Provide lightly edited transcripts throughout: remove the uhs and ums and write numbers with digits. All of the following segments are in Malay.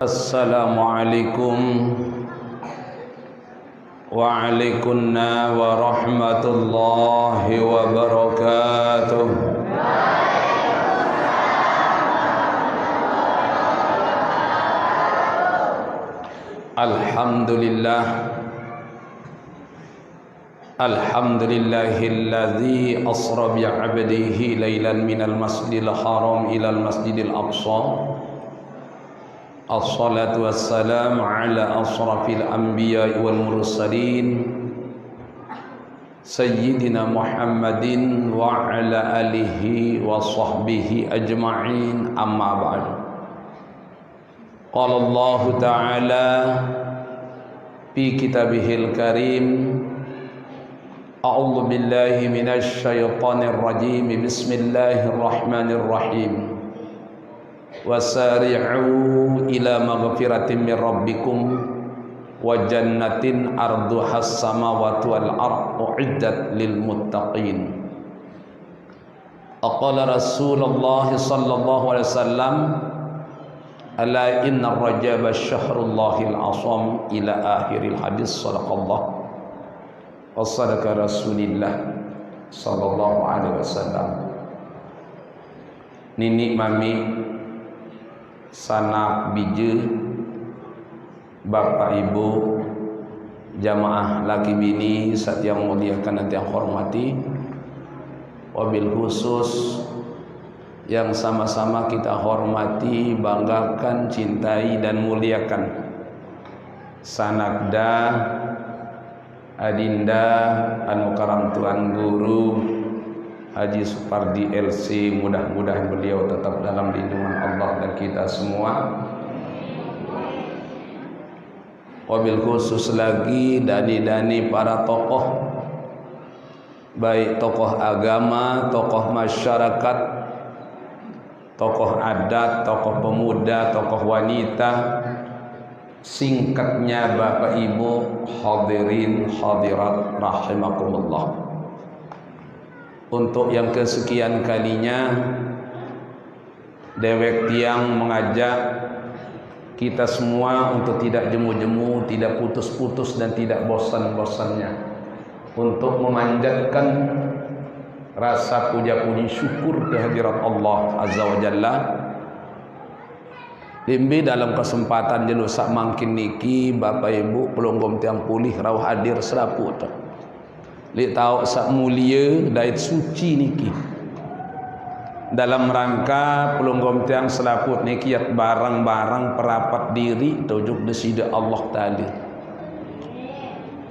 Assalamualaikum waalaikumsalam warahmatullahi wabarakatuh. Alhamdulillah, alhamdulillahilladzi asra bi'abdihi lailan minal masjidil haram ilal masjidil aqsa. Assalatu wassalamu ala asrafil anbiya'i wal mursalin Sayyidina Muhammadin wa ala alihi wa sahbihi ajma'in, amma ba'du. Qala Allah Ta'ala fi kitabihil karim, A'udzu billahi minasy syaithanir rajim. Bismillahirrahmanirrahim. Wasari'u ila maghfiratin min rabbikum wa jannatin arduhas samawati wal ardu uiddat lil muttaqin. Aqala Rasulullah sallallahu alaihi wasallam, ala inna rajaba syahrullahil asam, ila akhiril hadis. Sadaqallah wa sadaqa Rasulillah sallallahu alaihi wasallam. Nini mami, sanak bije, bapak ibu, jamaah laki bini saat yang muliakan dan yang hormati, wabil khusus yang sama-sama kita hormati, banggakan, cintai dan muliakan sanakda adinda anu karam tuan guru Haji Supardi LC, mudah-mudahan beliau tetap dalam lindungan Allah dan kita semua. Wabil khusus lagi dani-dani para tokoh, baik tokoh agama, tokoh masyarakat, tokoh adat, tokoh pemuda, tokoh wanita, singkatnya Bapak Ibu hadirin hadirat rahimakumullah. Untuk yang kesekian kalinya dewek tiang mengajak kita semua untuk tidak jemu-jemu, tidak putus-putus dan tidak bosan-bosannya untuk memanjatkan rasa puja-puji syukur kehadirat Allah Azza wa Jalla. Limbi dalam kesempatan jelus sak mangkin niki Bapak Ibu pelonggom tiang pulih rawuh hadir seraput. Lik tahu sak mulia dait suci niki dalam rangka pelonggom tiang selaput niki yat barang-barang perapat diri tujuk desida Allah Ta'ala.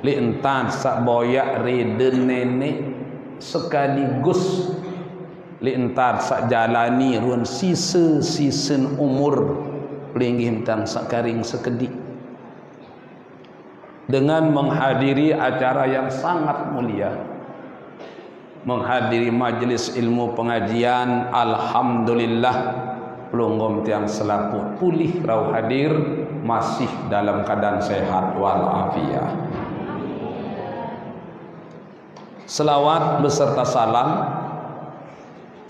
Lik entan sak boyak reden nenek sekaligus lik entan sak jalani ruan sisa-sisen umur pelinggih tang sak karing sekedik dengan menghadiri acara yang sangat mulia, menghadiri majelis ilmu pengajian. Alhamdulillah pelonggom tiang selaput pulih rawuh hadir masih dalam keadaan sehat walafiat. Selawat beserta salam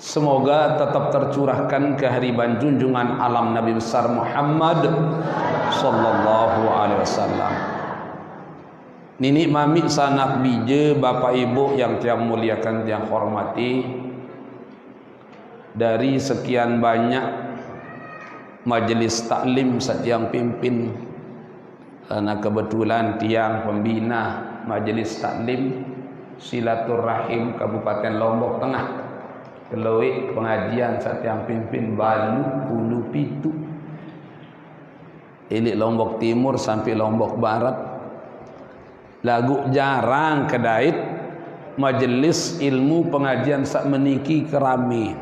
semoga tetap tercurahkan kehariban junjungan alam Nabi besar Muhammad sallallahu alaihi wasallam. Nini mami sanak bije, bapak ibu yang tiang muliakan tiang hormati, dari sekian banyak majelis taklim setiang pimpin, karena kebetulan tiang pembina majelis taklim silaturahim Kabupaten Lombok Tengah, Kelewik pengajian setiang pimpin Balu Hulu Pitu, ilik Lombok Timur sampai Lombok Barat. Lagu jarang kedait majelis ilmu pengajian sak meniki kerami.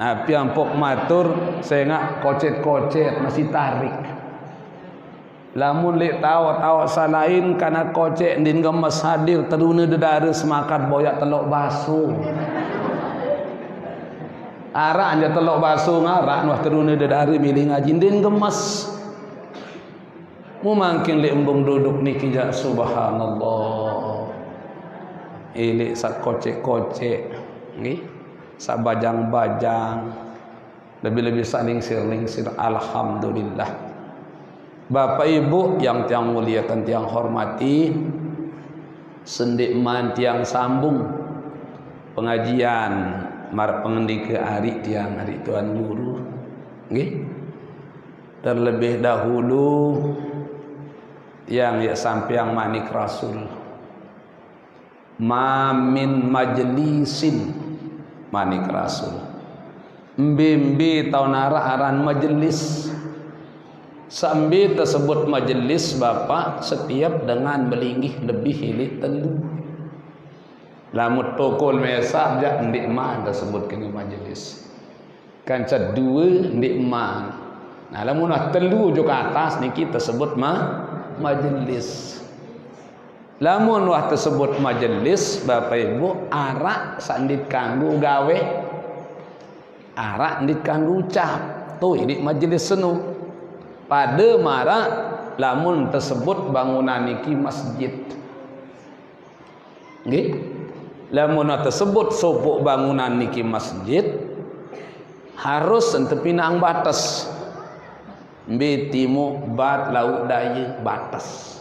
Nah, piampok matur saya ngak kocet-kocet masih tarik. Lamun lek tawa-tawa salain kana kocet din gemes hadir teruna dedare semakan boyak telok baso. Arak anja telok baso ngarak noh teruna dedare milih ngaji din gemes. Mu mangkin lek embung duduk niki ja subhanallah. Lek sak kocek-kocek nggih, sak bajang-bajang. Lebih-lebih lingsir alhamdulillah. Bapak Ibu yang tiang muliakan, tiang hormati, sendikman tiang sambung pengajian mar pengendika hari tiang hari tuan guru nggih. Terlebih dahulu tiang ya sampai yang manik rasul ma min majlisin manik rasul mbimbi taunara aran majelis sambil tersebut majelis bapak setiap dengan melinggih lebih hilik telu lamut tokol mesak jak ndikman tersebut kini majelis kanca dua ndikman. Nah lamun telu juga atas niki tersebut majelis. Lamun wah tersebut majelis Bapak Ibu arak sandit kanggo gawe arak ndit kanggo ucap tuh ini majelis senu pada marak lamun tersebut bangunan niki masjid nggih lamun tersebut sopok bangunan niki masjid harus tepinang batas mbe timu bat laut daya batas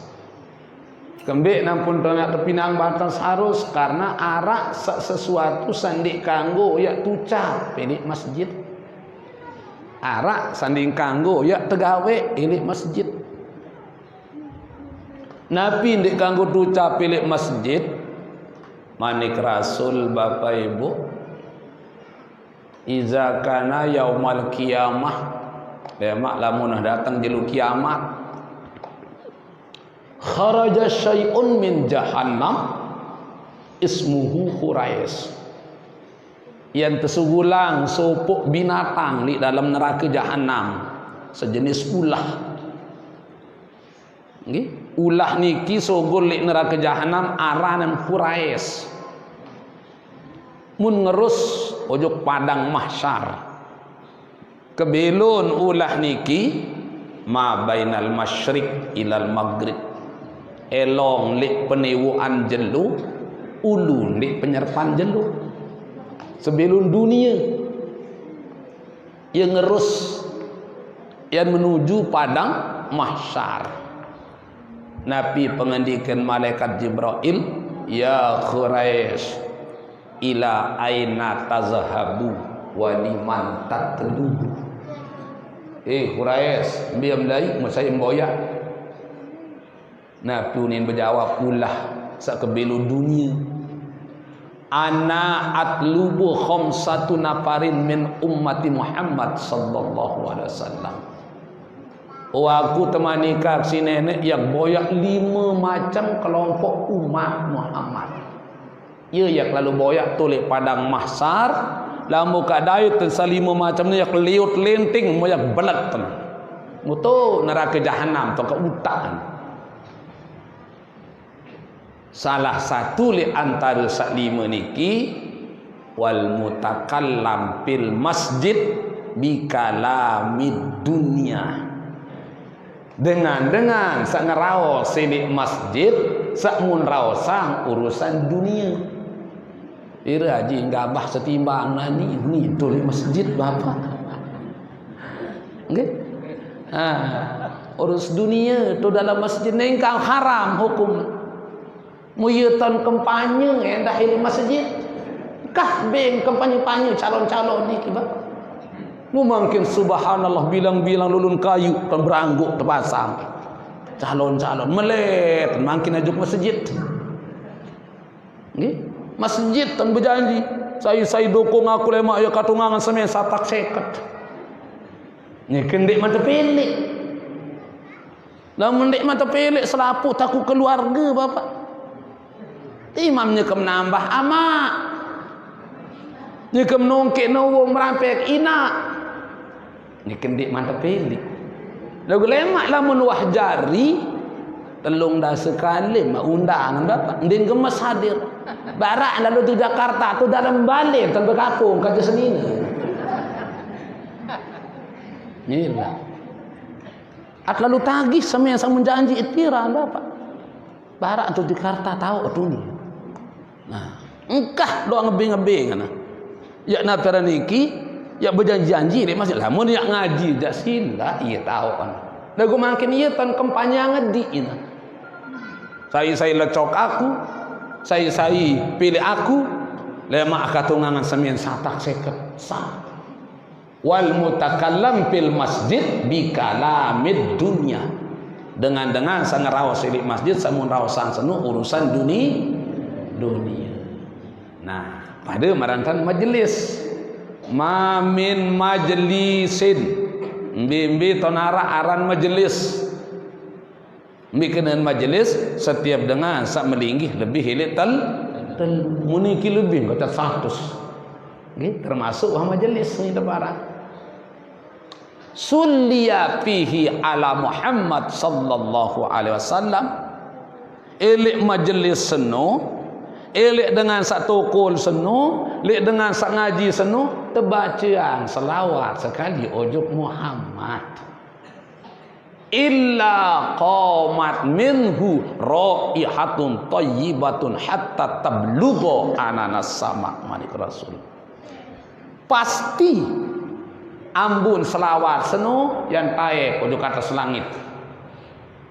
kembek nampun nak tepinang batas harus karena arak sesuatu sandik kanggo ya tucap ini masjid arak sanding kanggo ya tegawe ini masjid nabi ndik kanggo tucap pilih masjid manik rasul Bapak Ibu iza kana yaumal qiyamah lemak lamun datang jelu kiamat kharaja syai'un min jahannam ismuhu Khuraish yang tersugulang sopok binatang di dalam neraka jahanam sejenis ulah nggih ulah niki sogol di neraka jahanam aranan Khuraish mun ngerus ojok padang mahsyar kebelun ulah niki ma bainal masyriq ilal maghrib elong lik penewuan jelu ulu lik penyerpan jelu sebelum dunia yang ngerus yang menuju padang mahsyar Nabi pengendikan malaikat Jibril ya Quraisy ila aina tazhabu wa liman tatlubu Quraisy biam lai masai mboya Nabi unin berjawab ulah sak kebelu dunia ana atlubu khamsatu nafarin min ummati Muhammad sallallahu alaihi wasallam aku temani si nenek yang boyak 5 macam kelompok umat Muhammad ia yang lalu boyak tulik padang mahsyar lamu kadai tersalimo macam ni yak liut lenting moyak belat ten mutu neraka jahanam to ke utaan salah satu li antara saklima niki wal mutakallam fil masjid bi kalamid dunya dengan sak ngeraos sidik masjid sak mun raosang urusan dunia. Ira haji gabah setimbang ni tu masjid bapak. Nggih. Urus dunia tu dalam masjid ni engkau haram hukum. Muyutan kampanye endah di masjid. Kah beng kampanye-kampanye calon-calon ni kibat. Mu mungkin subhanallah bilang-bilang lulun kayu dan berangguk terpasang. Calon-calon melet makin ajuk masjid. Nggih. Masjid tan berjanji saya dukung aku lemak ya katungangan semen satak seket ni kendik mata pelik lamun ndik mata pelik selaput aku keluarga bapak imamnya kem nambah amak ni kem nongkek nawong merampek ina ni kendik mata pelik lagu lemak lamun wah jari telung dah sekali mak undangan bapak ndin gemes hadir barak lalu tu Jakarta tu dalam balik tanpa kapung kerja senina inilah at lalu tagih sama yang sama janji itira bapak barak tu Jakarta tahu tu ni nah engkah doa ngebing-ngebing nah ya na peraniki Ya berjanji-janji dia masih lama dia ngaji dak sila ia tahu kan. Dagu makin ia tan kampanye ngedi ina. Saya lecok aku, saya pilih aku, lemak katungangan semien satak seket sah. Wal mutakallam fil masjid bi kalamid dunya. Dengan sang rawas di masjid samun rawasan senu urusan dunia. Nah, pada marantan majelis mamin majlisin mbi tonara aran majelis mikeun majelis setiap dengan sak melinggih lebih hilit tel muniki lebih kata 100 nggih termasuk majelis ni barang sulliya fihi ala Muhammad sallallahu alaihi wasallam elik majelis seno elik dengan sak tokol seno elik dengan sak ngaji seno terbacaan selawat sekali ujub Muhammad illa qamat minhu raihatun thayyibatun hatta tablugha ananas sama manik rasul pasti ambun selawat seno yang tae ujub ke atas langit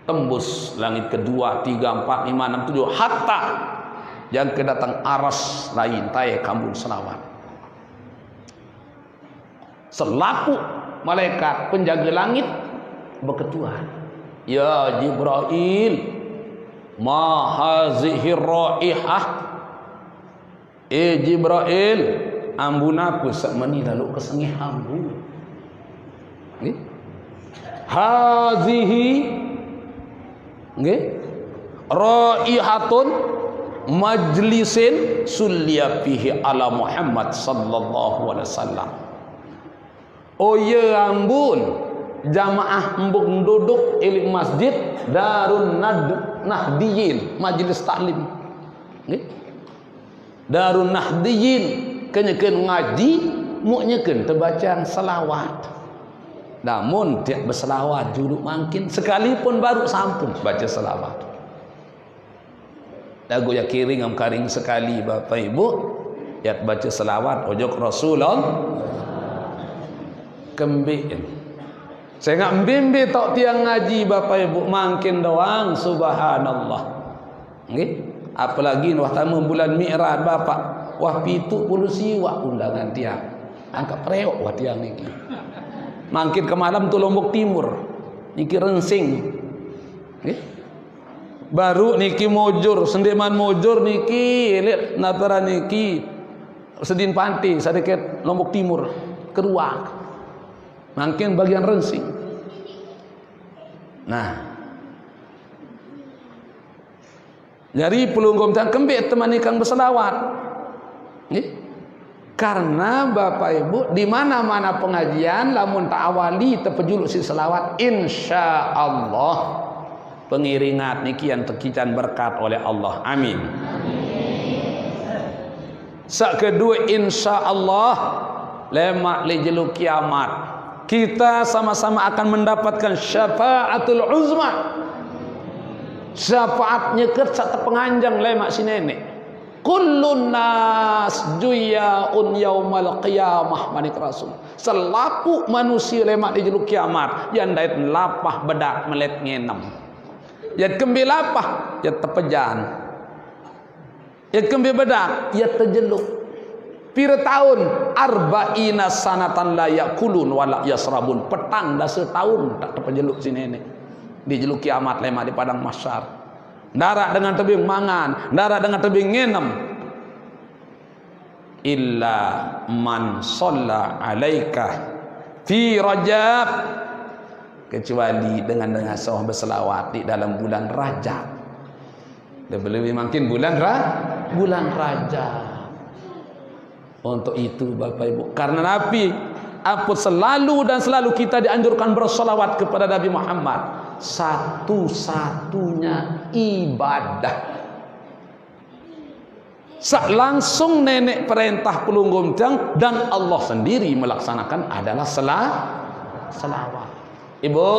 tembus langit kedua 3 4 5 6 7 hatta yang kedatang aras lain tae kambun selawat selaku malaikat penjaga langit berketuan ya Jibril ma hazihi raihah Jibril ambun aku sak meni lalu kesengih ambun nggih hazihi nggih raihatun majlisin sulliya fihi ala Muhammad sallallahu alaihi wasallam oh ya ambun jamaah embuk duduk ilik masjid Darun Nahdiyin majlis taklim nggih Darun Nahdiyin kenyekeun ngaji mu nyekeun terbacaan selawat namun tiap berselawat dulu makin sekalipun baru sampun baca selawat lagu ya kiring am karing sekali Bapak Ibu ya baca selawat ojok Rasulullah kembin saya ngak mbimbi tok tiang ngaji Bapak Ibu makin doang subhanallah nggih apalagi wah tamu bulan Mi'raj Bapak wah 70 siwa undangan tiang angkat preok wah tiang niki makin ke malam tu Lombok Timur niki Rensing nggih baru niki Mojur Sendeman Mojur niki lihat natara niki Sedin Panti sedikit Lombok Timur Keruak makin bagian Rensing nah jadi pelunggum dan kembik teman ikang berselawat nggih karena Bapak Ibu di mana-mana pengajian lamun tak awali terpejuluk si selawat insyaallah pengiringat niki yang terkican berkat oleh Allah amin sak kedua insyaallah lemak li jeluk kiamat kita sama-sama akan mendapatkan syafaatul uzma syafaatnya kersa terpenganjang lemak si nenek kullun nas juyaun yaumal qiyamah manik rasul selaku manusia lemak di jeluk kiamat yang dait lapah bedak melet ngenem yang kembi lapah ya tepejan yang kembi bedak ya terjeluk pira tahun arba'ina sanatan la yakulun wala yasrabun petang dah setahun tak terpejeluk si nenek di jeluk kiamat lemak di padang mahsyar darat dengan tebing mangan darat dengan tebing ngenem illa man shalla alaika fi Rajab kecuali dengan seorang berselawat di dalam bulan Rajab lebih makin bulan Rajab untuk itu Bapak Ibu karena Nabi apa selalu dan selalu kita dianjurkan berselawat kepada Nabi Muhammad satu-satunya ibadah langsung nenek perintah pelunggum tiang dan Allah sendiri melaksanakan adalah selawat Ibu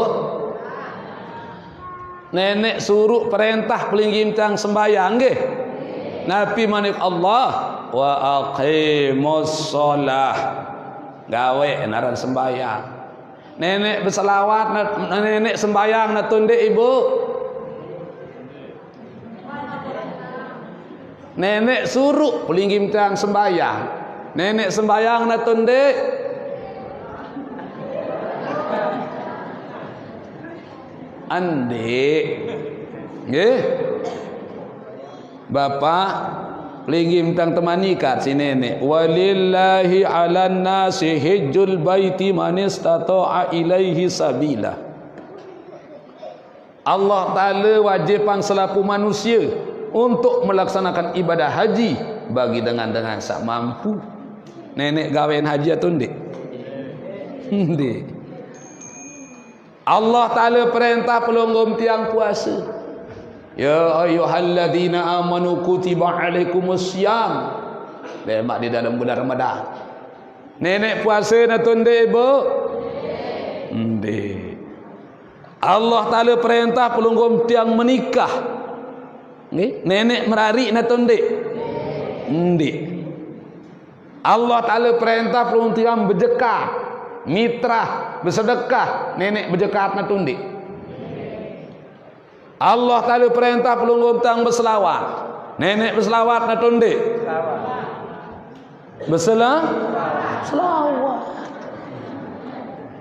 nenek suruh perintah pelunggum tiang sembahyang nggih Nabi manik Allah wa aqimus shalah gawe naran sembayang. Nenek berselawat, nenek sembayang na tunde ibu. Nenek suruh pelinggim tiang sembayang. Nenek sembayang na tunde. Ande, nggih, bapak linggim tang temani kat si nenek. Walillahi 'alan nasi hajjul baiti man istata'a ilaihi sabila. Allah Taala wajib pang selaku manusia untuk melaksanakan ibadah haji bagi dengan sak mampu. Nenek gawean haji atau ndik? Ndik. Allah Ta'ala perintah pelonggom tiang puasa. Ya ayyuhalladzina amanu kutiba alaikumussyam. Lemak di dalam bulan Ramadan. Nenek puasa na tunde ibu? Nde. Allah Ta'ala perintah pelonggom tiang menikah. Nggih, nenek merari na tunde? Nde. Allah Ta'ala perintah pelonggom tiang berjekah, mitra, bersedekah, nenek berjekat na tundi. Allah Ta'ala perintah pelunggum tang berselawat, nenek berselawat na tundi. Selawat.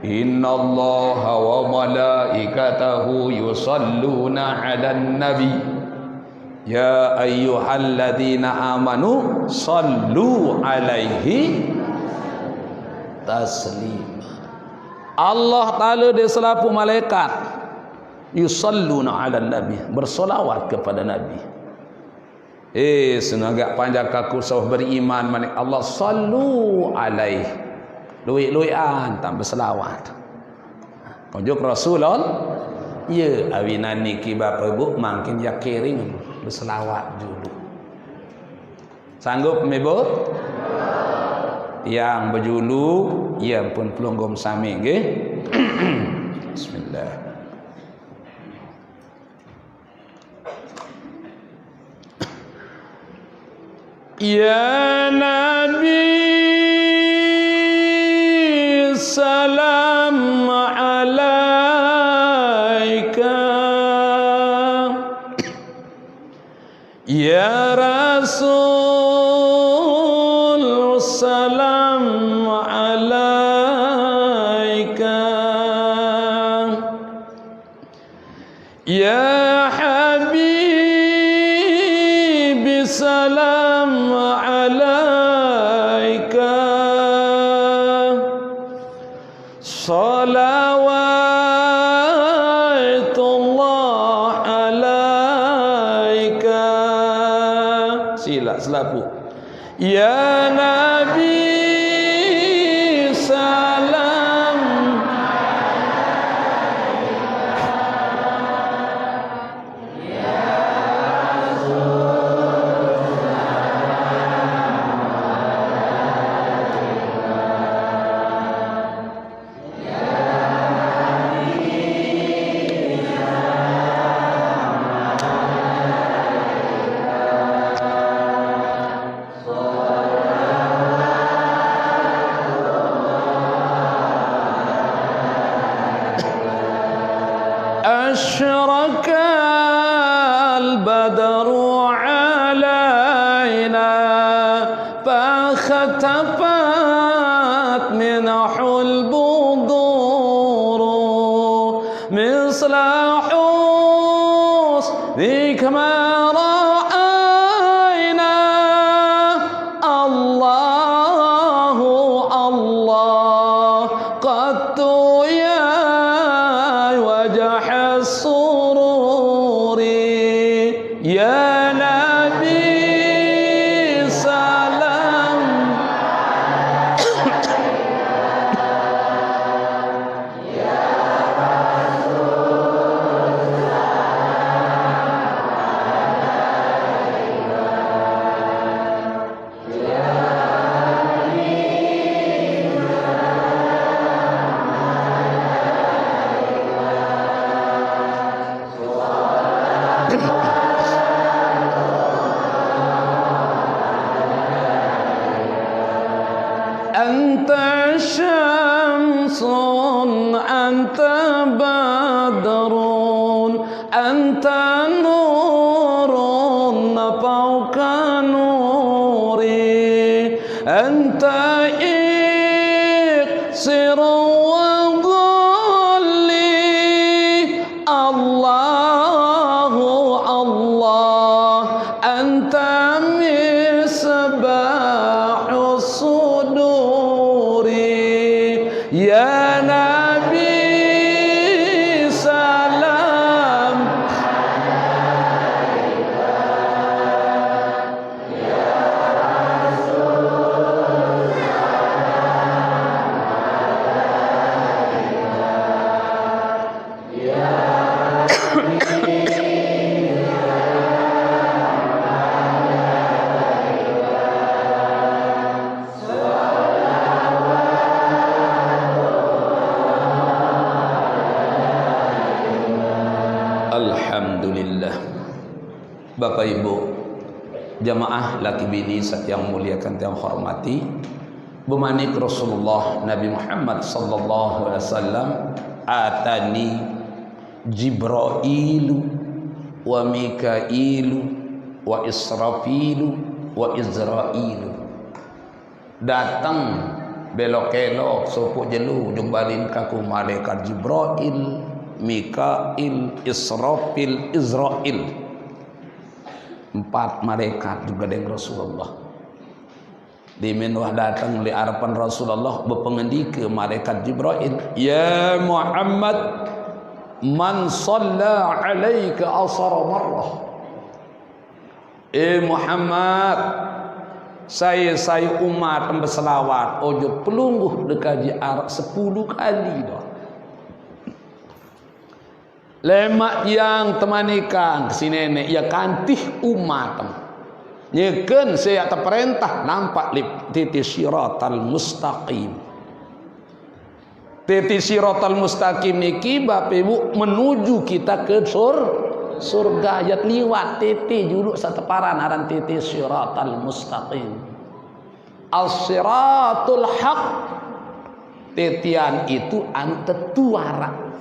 Innallaha wa malaikatahu yusalluna 'alan nabi. Ya ayyuhalladzina amanu sallu 'alaihi taslima. Allah Ta'ala dia selaku malaikat yusalluna 'alan nabi, bersolawat kepada nabi. Senagak panjang kaku sah beriman manik Allah sallu alaih. Lui-luian tak berselawat. Konjuk Rasulullah. Ya awinan niki bapa ibu makin ya kering berselawat dulu. Sanggup ibu? Yang berjulu ia pun pelonggom sami nggih. Bismillah. Ya Nabi salam alaika. Ya Rasul salam alaika. Ya Habib salam alaika. Salawatullah alaika. Sila selapu. Ya Nabi salam ya Rasul أشرق البدر علينا فاختفت منح البذور مثل حسنك ما رأينا الله الله قد يا وجح السرور يا نبي سلام يا رسول anta badrun anta nurun fawqa nuri anta iqsirun wa dhulli Allahu Allah anta misbahus suduri ya Nabi salam Alhamdulillah. Bapak Ibu jamaah laki bini yang muliakan yang hormati, bemanik Rasulullah Nabi Muhammad sallallahu alaihi wasallam, atani Jibrailu wa Mikailu wa Israfilu wa Izrailu. Datang belok-elok sopo jelu jumbalin kaku malaikat Jibrail, Mikail, Israfil, Izrail. 4 malaikat juga dengan Rasulullah. Di menwah datang li harapan Rasulullah berpengendika malaikat Jibrail, ya Muhammad man shalla alaika asara marrah. Muhammad, saya umat berselawat ojo pelungguh dekaji arak 10 kali dah. Lemak yang temanikan kesini nenek ya kantih umat nyeken saya terperintah nampak lip titi siratal mustaqim. Titi siratal mustaqim niki Bapak Ibu menuju kita ke surga. Ayat liwat titi juluk sateparan aran titi siratal mustaqim. As-siratul haq, titian itu antetuara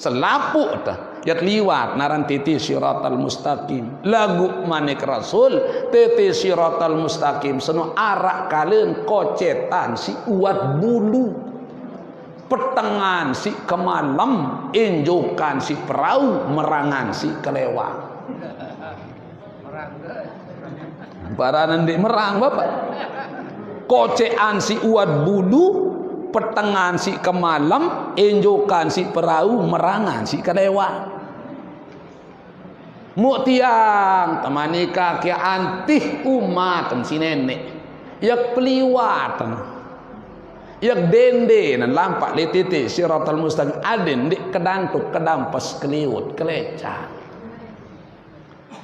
selapuk dah jat liwat naran titi siratal mustaqim. Lagu manik Rasul titi siratal mustaqim seno arak kalen kocetan si uat bulu, petengan si kemalam, injukan si perahu, merangan si kelewat. Baranan di merang Bapak. Kocean si uat bulu, pertengahan si kemalam, injukan si perahu, merangan si kelewa. Muktiang temani kaki antih umat si nenek yak peliwatan yak dende nan lampak li titik siratal mustaqim aden dik kedantuk kedampas keliut kelecah.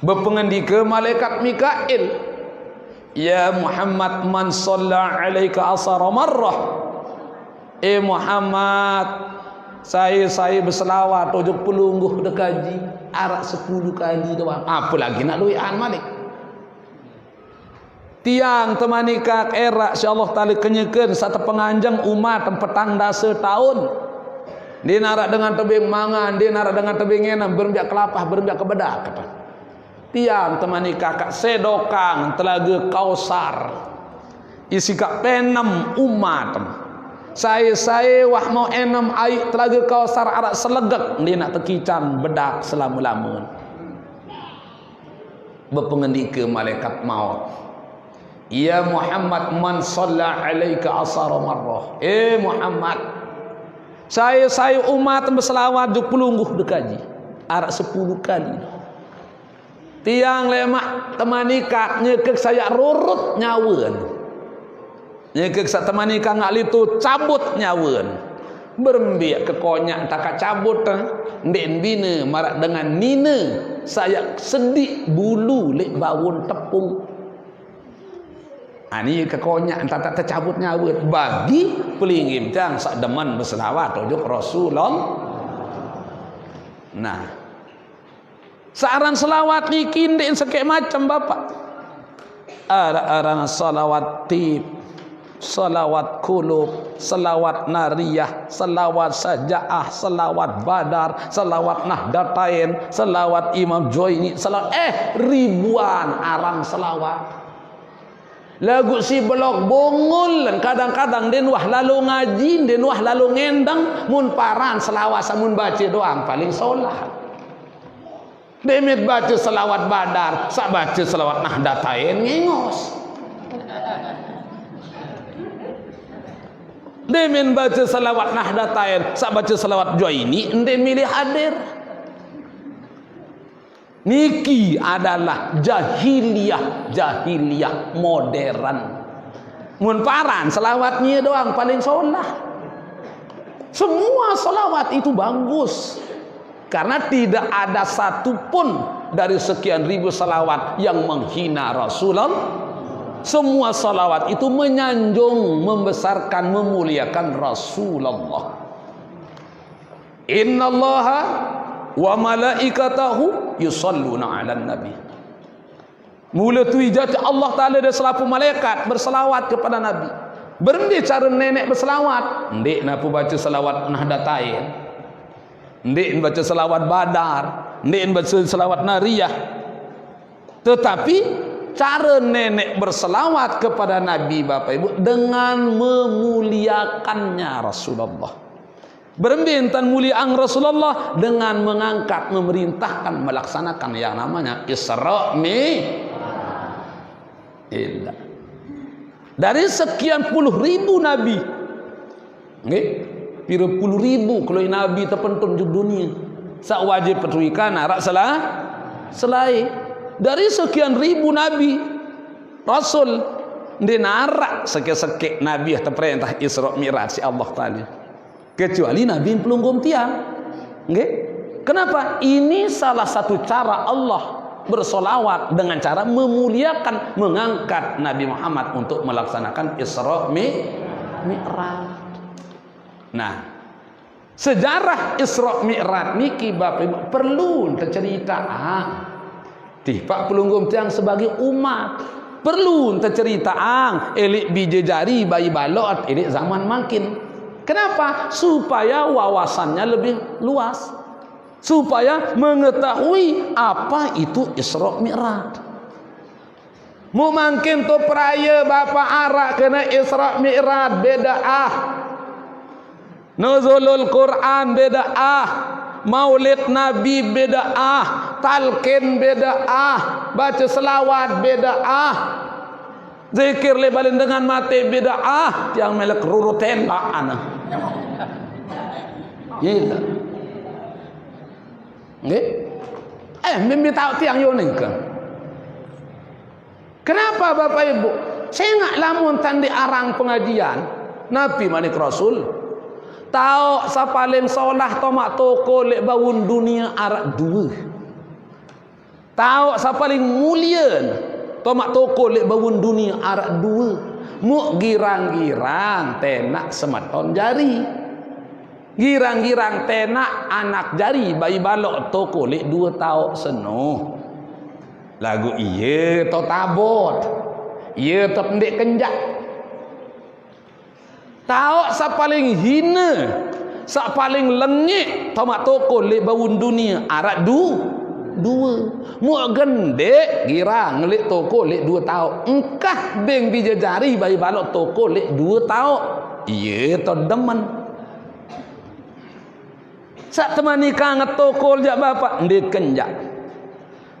Berpengendika malaikat Mikail, ya Muhammad man shalla alaika asara marrah. Muhammad, saya berselawat ojo pelungguh dekaji arak 10 kali doang. Apa lagi nak luian malik. Tiang temanika erak insyaallah taala kenyekeun satu penganjang umat petanda setahun. Dia narak dengan tebing mangan, dia narak dengan tebing enam berembak kelapah, berembak kebedak kata. Tiang temanika kak sedokang telaga Kausar. Isi kak penam umat. Saya wah mau enam air telaga Kausar arak selegak dia nak tekican bedak selama-lama. Berpengendika malaikat maut, ya Muhammad man shalla alaika asara marrah. Muhammad, saya umat berselawat juk pelungguh dekaji arak 10 kali. Tiang lemak temanika nyekek saya rurut nyawan. Nyekek sa temanika ngali tu cabut nyawan. Berembiak ke konyak tak cabut ndek bina marak dengan nina saya sedik bulu lek bawun tepung. Ani ke konyak tak tercabut nyawa bagi pelingim cang sak deman berselawat ujuk Rasulullah. Nah, searan selawat niki ndek sekek macam Bapak. Aran salawat tip selawat kulub, selawat nariyah, selawat sajaah, selawat badar, selawat nahdatain, selawat Imam Juwaini, selawat ribuan arang selawat. Lagu si blok bongol kadang-kadang den wah lalu ngaji, den wah lalu ngendang, mun paran selawat samun baca doang paling solat. Demit baca selawat badar, sak baca selawat nahdatain ngengos. Demen baca selawat nahdatain, sak baca selawat Juwaini, enden milih hadir. Niki adalah jahiliyah modern. Mun paran selawatnya doang paling solah. Semua selawat itu bagus, karena tidak ada satupun dari sekian ribu selawat yang menghina Rasulullah. Semua salawat itu menyanjung, membesarkan, memuliakan Rasulullah. Innallaha wa malaikatahu yusalluna 'alan nabi. Mula tu ijat Allah Taala dan selaku malaikat berselawat kepada Nabi. Berndi cara nenek berselawat, ndik napa baca selawat nahdatain, ndik baca selawat badar, ndik baca selawat nariyah. Tetapi cara nenek berselawat kepada Nabi Bapak Ibu dengan memuliakannya Rasulullah. Bermintan muliaan Rasulullah dengan mengangkat, memerintahkan, melaksanakan yang namanya Isra Mi'raj. Dari sekian puluh ribu Nabi, pira puluh ribu kalau Nabi terpentum di dunia, sak wajib petuikan arak salah selai. Dari sekian ribu Nabi Rasul dinarak sekek-sekek Nabi terperintah Isra Mi'raj si Allah Ta'ala, kecuali Nabi pelunggum tiang. Kenapa? Ini salah satu cara Allah bersolawat dengan cara memuliakan, mengangkat Nabi Muhammad untuk melaksanakan Isra Mi'raj. Nah, sejarah Isra Mi'raj niki Bapak Ibu perlu tercerita. Tipak pelunggum tiang sebagai umat perlu tercerita elik biji jari bayi balot elik zaman makin. Kenapa? Supaya wawasannya lebih luas, supaya mengetahui apa itu Isra Mi'raj. Mu makin tu peraya Bapak arak kena Isra Mi'raj bedaah, nuzulul Quran bedaah, Maulid Nabi bedaah, talqin bedaah, baca selawat bedaah, zikir lebalin dengan mati bedaah, yang melek ruruten ana. Gila. Nggih? Mimpi tahu tiang yo ningka. Kenapa Bapak Ibu? Saya nak lamun tandi arang pengajian Nabi manik Rasul. Tahu sa paling solah tomak toko lek bawun dunia arak dua. Tahu sa paling mulia tomak toko lek bawun dunia arak dua. Mu girang-girang tenak sematon jari, girang-girang tenak anak jari bayi balok toko lek 2 tahun senuh. Lagu iye to tabot, iye to pendek kenjak. Tahu sa paling hina, sa paling lengit tomak toko lek bawun dunia arak dua. Mu gendek girang lek toko lek 2 tahun. Engkah beng bija jari bayi balok toko lek 2 tahun. Iye to demen. Sak temani kanget toko jak bapak ndek kenjak.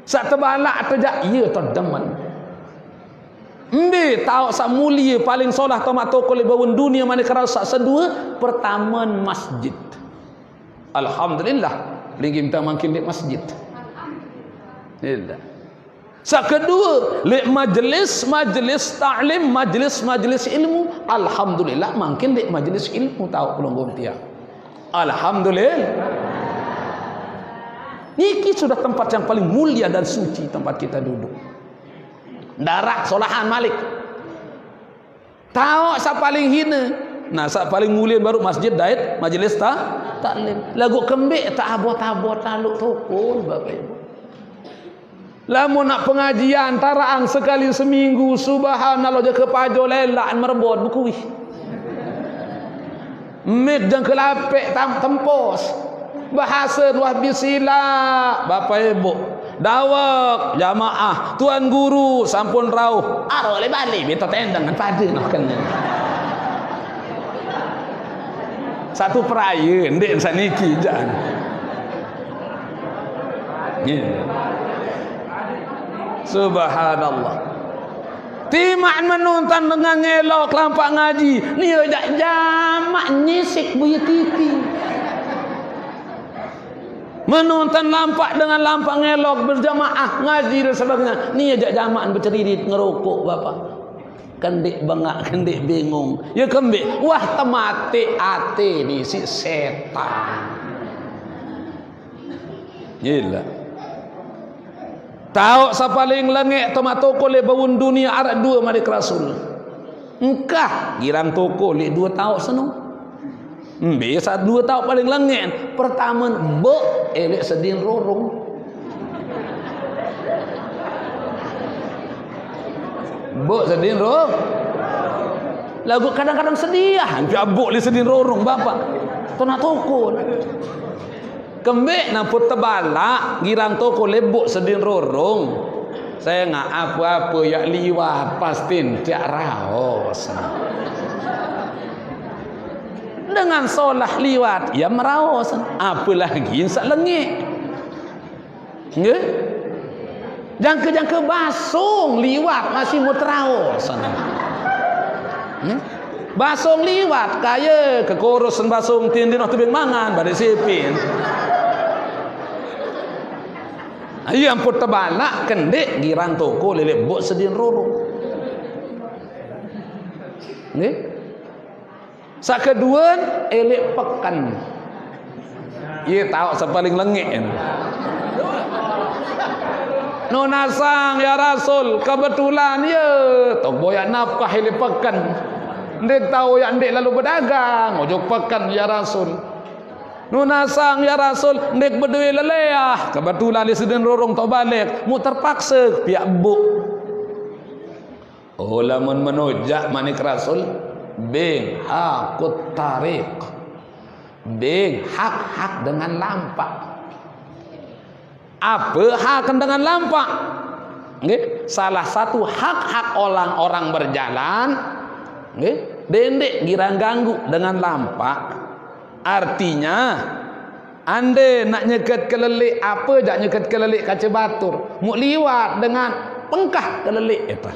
Sak tebalak tejak iye to demen. Mbe tahu sak mulia paling solah tomak toko lek bawun dunia mana kerasa sedua pertaman masjid. Alhamdulillah lagi minta makin di masjid. Alhamdulillah. Sak kedua lek majlis ta'lim, majlis ilmu. Alhamdulillah makin di majlis ilmu tahu pelunggum tiang. Alhamdulillah. Niki sudah tempat yang paling mulia dan suci tempat kita duduk. Darak solahan Malik. Tahu sa paling hina. Nah, sa paling mulia baru masjid dait majlis taklim. Lagu kembik tak abot-abot lalu tokol Bapak Ibu. Lamun nak pengajian taraang sekali seminggu, subhanallah je kepajo lelaan merebot bukui. Mik jang kelapek tempos. Bahasa luah bisila Bapak Ibu. Dawak jamaah tuan guru sampun rauh. Aro le balik beta tendang pada nak kena. Satu peraya ndek saniki jan. Subhanallah. Timak menonton dengan ngelok lampak ngaji. Ni ajak jamak nyisik buya TV. Menonton lampak dengan lampak ngelok berjamaah ngaji dan sebagainya. Ni ajak jamak berceridit ngerokok bapak. Kendik bengak, kendik bingung. Ya kembik. Wah temate ate ni si setan. Gila. Tahu sa paling lengek tomat toko le bawun dunia arak dua madik rasul. Engkah girang toko le 2 tahun senung. Biasa 2 tahun paling lengek. Pertama bo elek sedin rorong. Bo sedin rorong. Lagu kadang-kadang sedih. Hampir bo le sedin rorong bapak. Tomat toko. Kembik namput tebalak girang toko lebok sedin rorong. Saya ngak apa-apa yak liwat pastin tiak raos. Dengan solah liwat ya meraos. Apa lagi sak lengik. Nggih? Jangka-jangka basung liwat masih mau teraos. Basung liwat kaya kekurusan basung tindin waktu bing mangan badai sipin. Ayo ampun tebalak kendek girang toko lelek bok sedin rorong. Nggih. Sak kedua elek pekan. Ye tahu sepaling lengek. Nona sang ya Rasul kebetulan ya tok boyak nafkah elek pekan. Ndek tahu yang ndek lalu berdagang ojok pekan ya Rasul. Nuna sang ya Rasul ndek berdua leleah kebetulan dia sedang rorong tok balik mu terpaksa pihak bu. Oh lamun menojak manik Rasul bing hakut tarik bing hak-hak dengan lampak. Apa hak dengan lampak? Nggih, salah satu hak-hak orang berjalan nggih dendek girang ganggu dengan lampak. Artinya ande nak nyeket kelelik apa jak nyeket kelelik kaca batur mu liwat dengan pengkah kelelik eta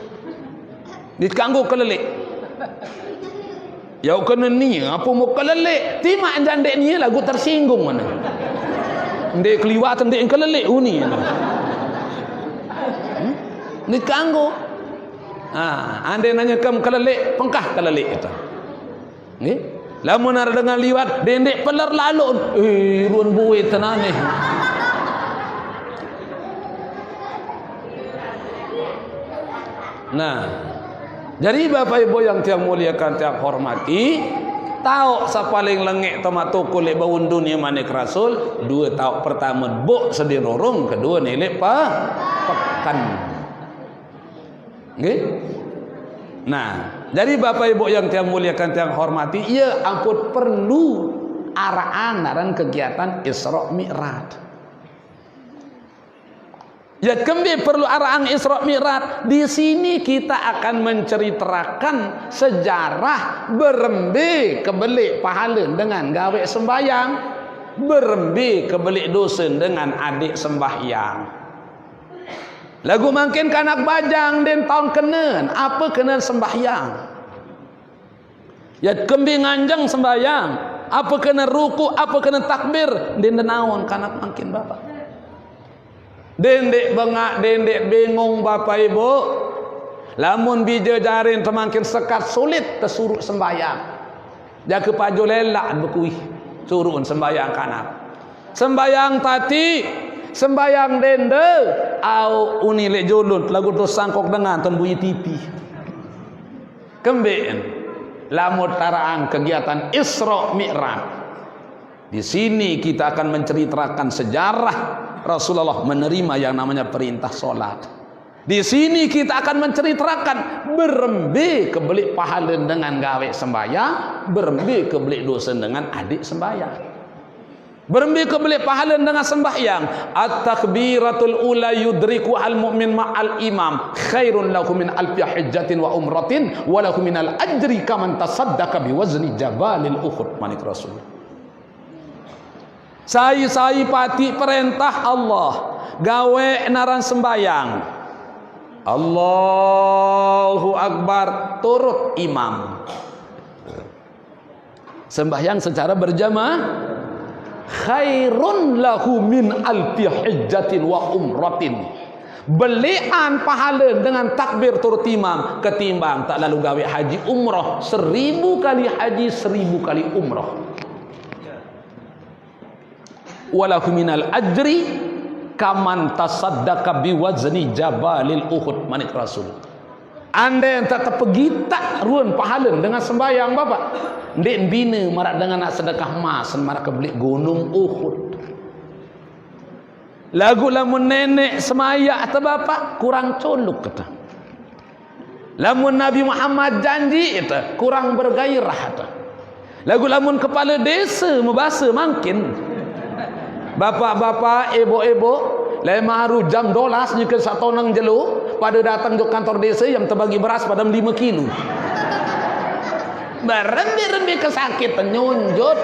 diganggu kelelik ya kena ni apa mu kelelik timak jandek ni lagu tersinggung mana ndek keliwat ndek kelelik uni diganggu ande nak nyekem kelelik pengkah kelelik eta nggih. Lamun ada dengan liwat dendek peler lalu ruan buih tenane. Nah, jadi Bapak Ibu yang tiang muliakan tiang hormati, tahu sa paling lengek tomat toko lek bawun dunia manik Rasul 2 tahun pertama bok sedih rorong, kedua nilai pekan. Nggih? Nah, jadi Bapak Ibu yang tiang muliakan tiang hormati, ia ampun perlu araan dan kegiatan Isra Mi'raj. Ya kembali perlu araan Isra Mi'raj. Di sini kita akan menceritakan sejarah berembe kebelik pahala dengan gawe sembahyang, berembe kebelik dosa dengan adik sembahyang. Lagu makin kanak bajang dan tahun kenen apa kena sembahyang. Ya kembing anjang sembahyang, apa kena ruku, apa kena takbir, den naon kanak makin bapak. Dendek bengak, dendek bingung Bapak Ibu. Lamun bija jarin temakin sekat sulit tersuruh sembahyang. Jaga paju lelak berkuih suruh sembahyang kanak. Sembahyang tati sembayang dende au unile jolut lagu tu sangkok dengan ton bunyi TV kembeen lamut taraang kegiatan Isra Mi'raj Di sini kita akan menceritakan sejarah Rasulullah menerima yang namanya perintah solat. Di sini kita akan menceritakan berembe kebelik pahala dengan gawe sembahyang, berembe kebelik dosa dengan adik sembahyang. Berembe kebelik pahala dengan sembahyang. At-takbiratul ula yudriku al-mu'min ma'al imam khairun lahu min alfi hajjatin wa umratin wa lahu minal ajri kaman tasaddaqa biwazni jabalil Uhud. Manik Rasul. Saya pati perintah Allah gawe naran sembayang. Allahu Akbar turut imam. Sembahyang secara berjamaah khairun lahu min alfi hajjatin wa umratin. Belian pahala dengan takbir turut imam ketimbang tak lalu gawe haji umrah. 1000 kali haji, 1000 kali umrah. Walahu minal ajri kaman tasaddaqa biwazni jabalil Uhud. Manik Rasul. Anda yang tak terpergi tak ruan pahala dengan sembahyang bapak. Ndek bina marak dengan nak sedekah mas marak kebelik gunung Uhud. Lagu lamun nenek semayak atau bapak kurang colok kata. Lamun Nabi Muhammad janji itu kurang bergairah kata. Lagu lamun kepala desa membasa makin. Bapak-bapak, ibu-ibu, lema haru jam dolas jika satu nang jelu pada datang ke kantor desa yang terbagi beras pada 5 kilo. Berembi-rembi kesakitan nyunjut.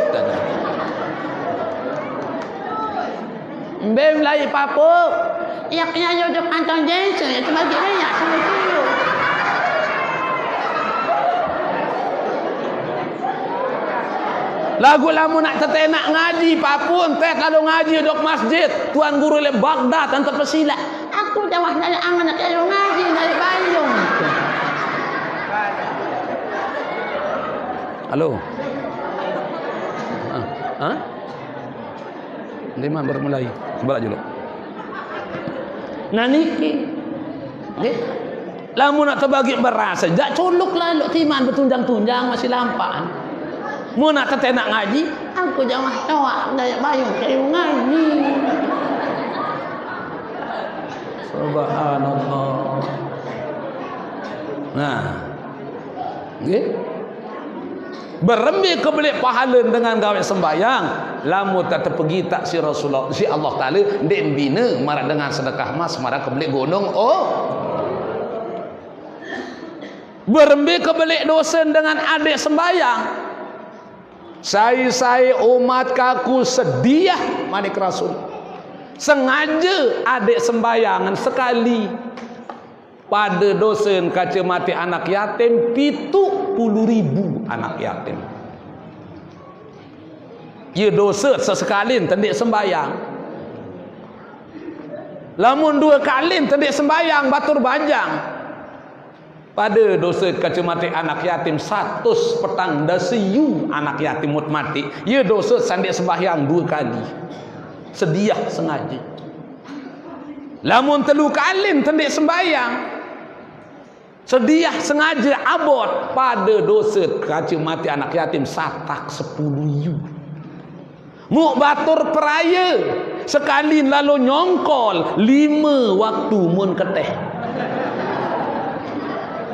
Mbem lai papu. Yak nya yo kantor desa itu bagi raya sama kilo. Lagu lamu nak tetenak ngaji papun teh kalau ngaji dok masjid tuan guru le Baghdad antar pesila aku jawah dari angan nak ngaji dari Bandung. Halo. Lima bermulai sebelah dulu. Nah niki lamu nak terbagi beras sejak colok lah lo timan bertunjang-tunjang masih lampaan. Mu nak tetenak ngaji, aku jawah tawak daya bayung kayu ngaji. Subhanallah. Nah, nggih. Berembi kebelik pahala dengan gawe sembahyang, lamu tak terpergi tak si Rasulullah, si Allah Taala ndek bina marah dengan sedekah mas marah kebelik gunung. Oh. Berembi kebelik dosa dengan adik sembahyang. Saya umat kaku sedia manik Rasul sengaja adik sembayangan sekali pada dosen kaca mati anak yatim 70.000 anak yatim. Ya dosa sesekali tendik sembayang. Lamun 2 kali tendik sembayang batur banjang. Pada dosa kacamata anak yatim 100 petang dasiu anak yatim mati. Ya dosa sandik sembahyang 2 kali. Sedia sengaja. Lamun 3 kali tendik sembahyang. Sedia sengaja abot pada dosa kacamata anak yatim satak 10 yu. Mu batur peraya sekali lalu nyongkol 5 waktu mun keteh.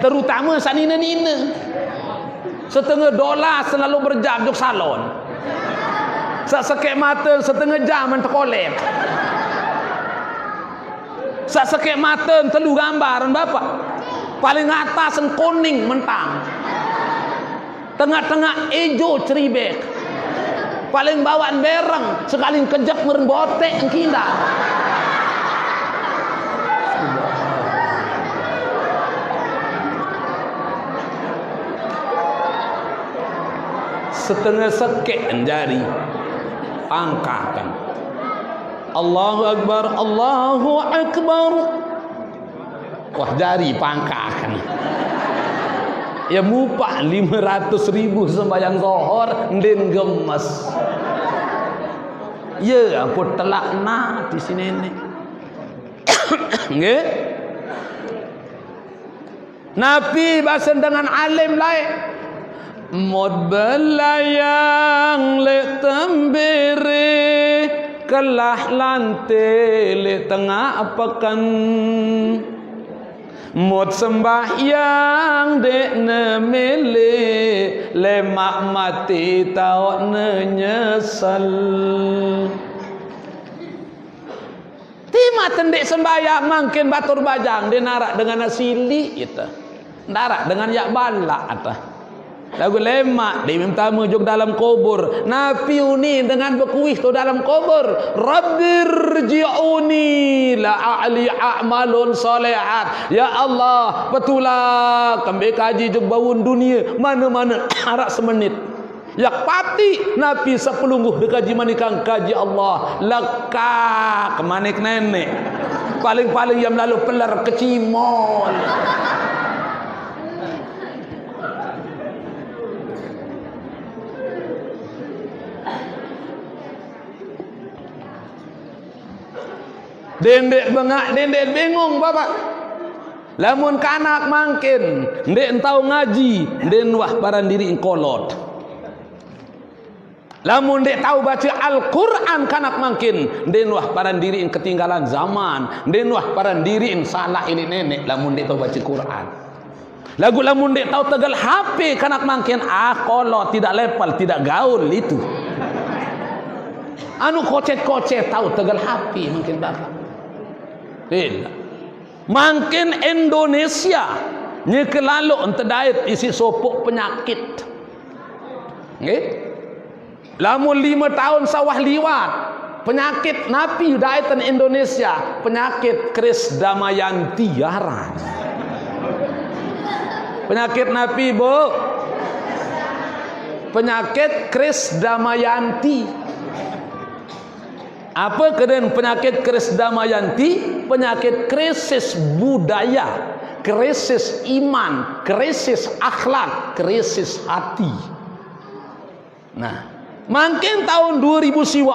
Terutama sanina-nina $1/2 selalu berjam jok salon. Sakit mata 1/2 jam terkolek. Sakit mata 3 gambaran bapak. Paling atas kuning mentang. Tengah-tengah hijau ceribek. Paling bawaan bereng sekali kejak meren botek engkinda. Setengah sekek jari pangkakan Allahu Akbar Allahu Akbar wah jari pangkakan ya mupah 500.000 sembahyang zuhur ndin gemes ya ampun telak na di sini nih nggih Nabi bahasa dengan alim lain Mod belayang le tembere kelah lante le tengah pekan. Mod sembahyang dek ne mele le mak mati tau ne nyesal. Tima tendek sembahyang mungkin batur bajang dia narak dengan asili itu. Narak dengan yak balak atah. Lagu lemak dia minta mujung dalam kubur. Nabi uni dengan berkuih tu dalam kubur. Rabbirji'uni la'ali a'malun solehat. Ya Allah, betulah kembali kaji jug bawun dunia mana-mana arak semenit. Yak pati Nabi sepelungguh dekaji manikang kaji Allah. Lekak kemanik nenek. Paling-paling yang lalu pelar kecimol. Dendek bengak, dendek bingung bapak. Lamun kanak mangkin, ndek entau ngaji, ndek wah paran diri kolot. Lamun ndek tahu baca Al-Quran kanak mangkin, ndek wah paran diri ketinggalan zaman, ndek wah paran diri salah ini nenek. Lamun ndek tahu baca Quran. Lagu lamun ndek tahu tegal HP kanak mangkin, kolot tidak level, tidak gaul itu. Anu kocet-kocet tahu tegal HP mungkin bapak. Tidak. Makin Indonesia nyekelalu entedait isi sopok penyakit. Nggih. Lamun 5 tahun sawah liwat penyakit napi daitan Indonesia, penyakit Kris Damayanti yaran. Penyakit napi, Bu. Penyakit Kris Damayanti. Apa keren penyakit Kris Damayanti? Penyakit krisis budaya, krisis iman, krisis akhlak, krisis hati. Nah, makin tahun 2019,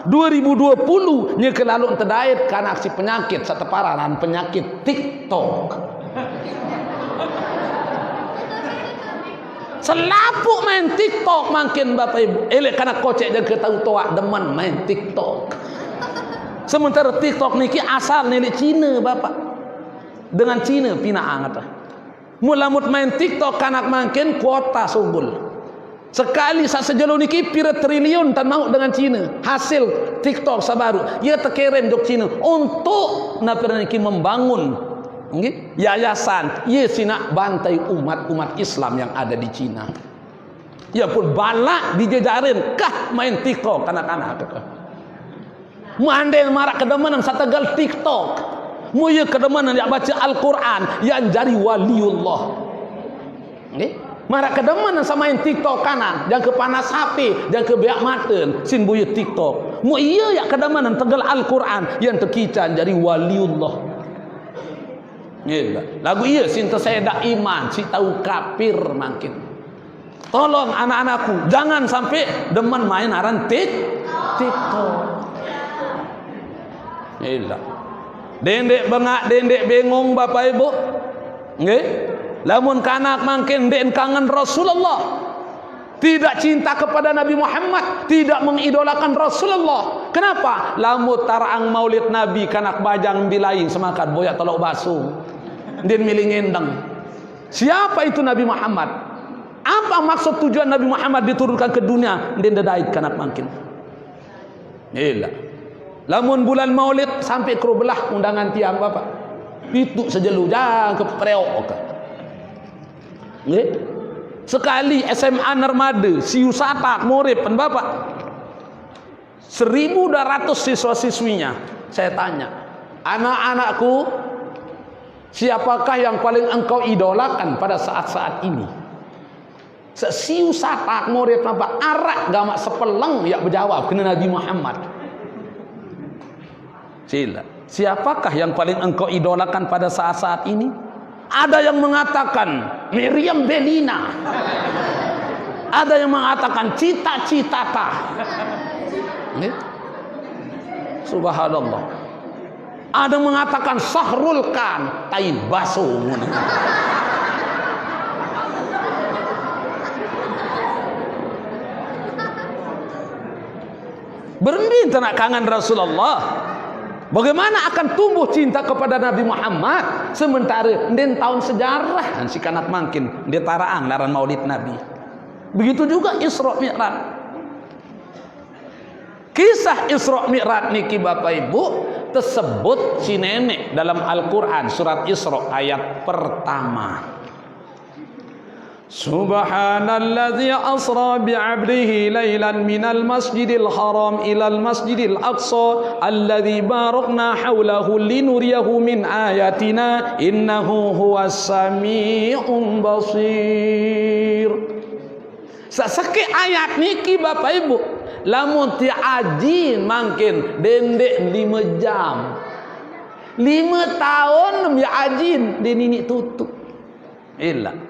2020 nya kelalu terdait karena aksi penyakit sateparanan penyakit TikTok. Selapuk main TikTok makin bapak ibu. Elek karena kocek jangan ketahu toak demen main TikTok. Sementara TikTok niki asal nelik Cina bapak. Dengan Cina pinaan kata. Mulamut main TikTok kanak makin kuota subul. Sekali sak sejauh niki pira triliun tan mau dengan Cina. Hasil TikTok sabaru. Ia terkirim jok Cina untuk napira niki membangun yayasan ia sinak bantai umat Islam yang ada di Cina. Ya pun balak dijejarin kah main TikTok kanak-kanak kata. Mandel marak kedemanan satagal TikTok. Mu ye kedemanan yang baca Al-Quran yang jadi waliullah. Nggih. Marak kedemanan sama main TikTok kanan, yang ke panas HP, yang ke beak maten sin buye TikTok. Mu iya ya kedemanan tegal Al-Quran yang terkican jadi waliullah. Lagu iya sinta saya dak iman si tahu kafir makin. Tolong anak-anakku jangan sampai demen main aran TikTok. Iyalah. Dendek bengak, dendek bingung bapak ibu. Nggih. Lamun kanak makin den kangen Rasulullah. Tidak cinta kepada Nabi Muhammad, tidak mengidolakan Rasulullah. Kenapa? Lamun tarang maulid Nabi kanak bajang bilain semakan boyak telok basuh. Din milih ngendang. Siapa itu Nabi Muhammad? Apa maksud tujuan Nabi Muhammad diturunkan ke dunia? Din dadait kanak makin. Iyalah. Lamun bulan Maulid sampai kru belah undangan tiang bapak. Itu sejelu jang ke preok. Nggih. Sekali SMA Narmada siu satak murid pen bapak. 1.200 siswa-siswinya. Saya tanya, anak-anakku, siapakah yang paling engkau idolakan pada saat-saat ini? Sesiu satak murid bapak arak gamak sepeleng ya berjawab kena Nabi Muhammad. Sila. Siapakah yang paling engkau idolakan pada saat-saat ini? Ada yang mengatakan Miriam Belina. Ada yang mengatakan Cita-Citata. Subhanallah. Ada yang mengatakan Sahrul Khan. Tai baso. Berhenti nak kangen Rasulullah. Bagaimana akan tumbuh cinta kepada Nabi Muhammad sementara den tahun sejarah si kanat mangkin dia taraan laran maulid Nabi. Begitu juga Isra Mi'raj. Kisah Isra Mi'raj niki Bapak Ibu tersebut si nenek dalam Al-Qur'an surat Isra ayat pertama. Subhanalladzi asra bi'abdihi lailan minal masjidil haram ilal masjidil aqsa alladzi barakna haulahu linuriyahu min ayatina innahu huwas sami'un basir. Sasake ayat niki Bapak Ibu lamun ti ajin mangkin dendek 5 jam 5 tahun ya ajin dia nini tutup illa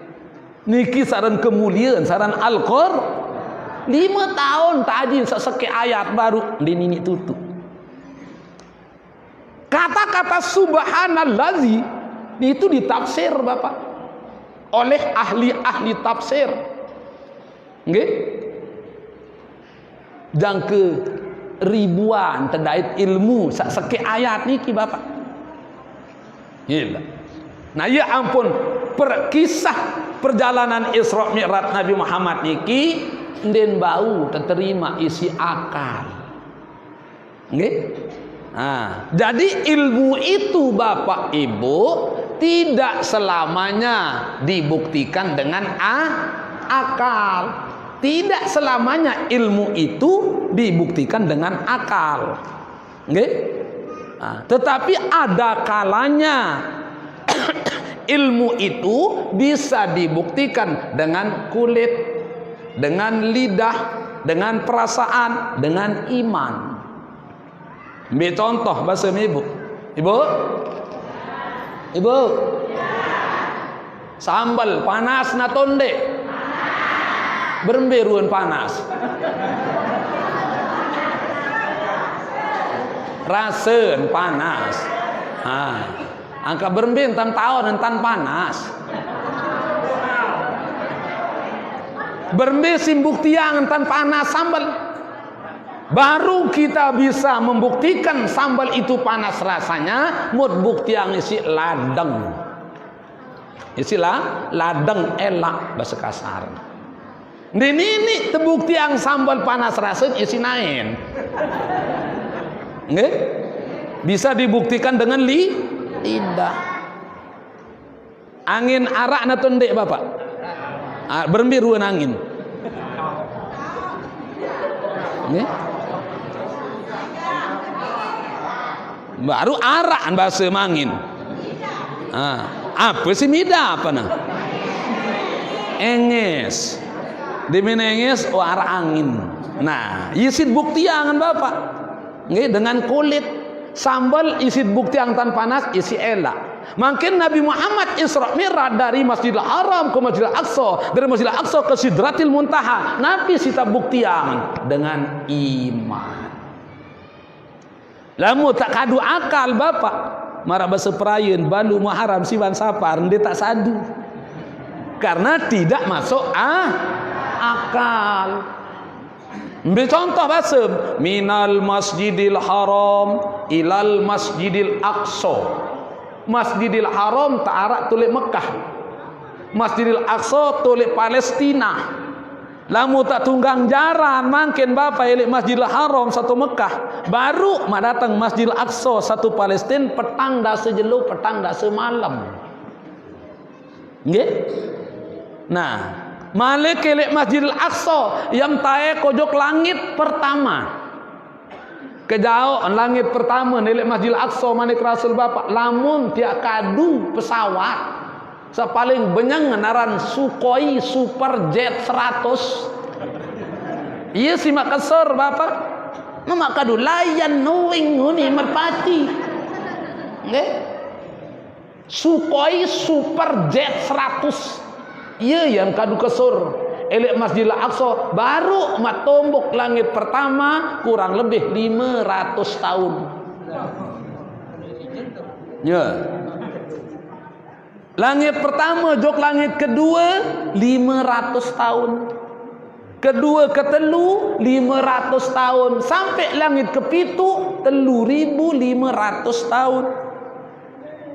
niki saran kemuliaan saran Al-Qur'an 5 tahun tajin sasake ayat baru dia nini tutup. Kata-kata subhanallazi itu ditafsir Bapak oleh ahli-ahli tafsir. Nggih? Jangke ribuan terkait ilmu sake ayat niki Bapak. Gila. Nah ya ampun kisah perjalanan Isra Mi'raj Nabi Muhammad niki den bau terima isi akal. Nggih? Nah, jadi ilmu itu Bapak Ibu tidak selamanya dibuktikan dengan akal. Tidak selamanya ilmu itu dibuktikan dengan akal. Nggih? Nah, tetapi ada kalanya ilmu itu bisa dibuktikan dengan kulit, dengan lidah, dengan perasaan, dengan iman. Ambil contoh bahasa Ibu. Ibu. Sambal panas na tonde. Beremberuan panas. Rasen panas. Angka berembin tan tahun tan panas. Berembe simbuktiang tan panas sambal. Baru kita bisa membuktikan sambal itu panas rasanya. Mud buktiang isi ladang. Isilah ladang elak bahasa kasar. Ini terbukti yang sambal panas rasanya isi nain. Nggih? Bisa dibuktikan dengan lidah. Angin arak na tondek Bapak. Berembiruan angin. Nggih? Baru arak bahasa mangin. Apa sih mida apa nah? Enges. Dimenenges arah angin. Nah, isit bukti angan Bapak. Nggih dengan kulit sambal isit bukti ang tan panas isi elak. Mungkin Nabi Muhammad Isra Mi'raj dari Masjidil Haram ke Masjidil Aqsa, dari Masjidil Aqsa ke Sidratil Muntaha. Nabi sita bukti angan dengan iman. Lamu tak kadu akal Bapak. Marah bahasa perayaan balu muharam siwan sapar dia tak sadu. Karena tidak masuk akal. Ambil contoh bahasa minal masjidil haram ilal masjidil aqsa. Masjidil haram ta'arak tulik Mekah, Masjidil aqsa tulik Palestina. Lamu tak tunggang jaran mungkin Bapak ilik Masjidil Haram satu Mekah, baru mak datang Masjidil Aqsa satu Palestina petang dah sejelo petang dah semalam. Nggih? Nah, malik ilik Masjidil Aqsa yang tae kojok langit pertama. Kejauh langit pertama ilik Masjidil Aqsa manik Rasul Bapak lamun tiak kadu pesawat sepaling benyang naran Sukhoi Super Jet 100. Iya si Makassar Bapak. Mama kadu layan nuing nguni merpati. Nggih? Sukhoi Super Jet 100. Iya yang kadu kesur. Elek Masjidil Aqsa baru matombok langit pertama kurang lebih 500 tahun. Ya. Langit pertama jok langit kedua 500 tahun. kedua ke telu 500 tahun, sampai langit kepitu 3.500 tahun.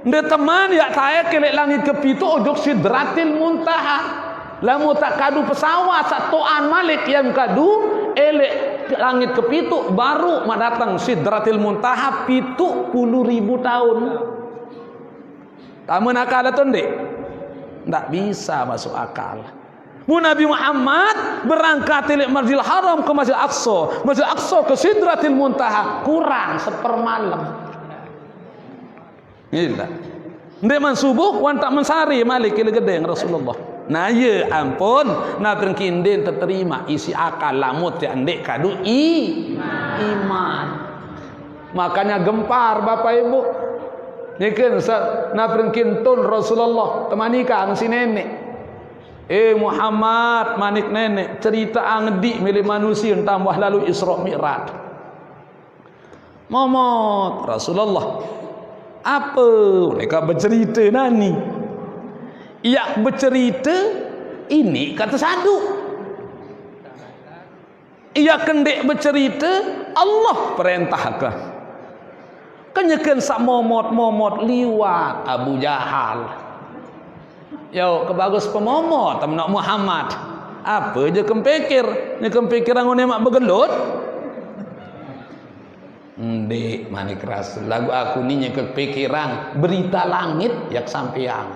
Dia teman ya saya kelek langit kepitu ojok sidratil muntaha. Lamu tak kadu pesawat satuan Malik yang kadu elek langit kepitu baru mendatang sidratil muntaha 70.000 tahun. Tamu nakal atau ndik? Tak bisa masuk akal. Nabi Muhammad berangkat dari Masjidil Haram ke Masjidil Aqsa, Masjidil Aqsa ke Sidratil Muntaha, kurang sepermalam. Gila. Ndek man subuh wan tak mensari Malik ile gedeng Rasulullah. Nah ya ampun, na terkinden terterima isi akal lamut ya ndek kadu iman. Makanya gempar Bapak Ibu. Niken na terkintun Rasulullah temanikang si nenek. Muhammad manik nenek cerita angdi milik manusia tambah lalu Isra Mi'raj. Momot Rasulullah apa mereka bercerita nani? Ia bercerita ini kata sadu. Ia kendek bercerita Allah perintahkan. Kenyakan sak momot liwat Abu Jahal. Yo kebagus pemomot temen Muhammad. Apa je kempikir? Ni kempikiran ngone mak begelut. Ndek manik Rasul lagu aku ni kepikiran berita langit yak sampeang.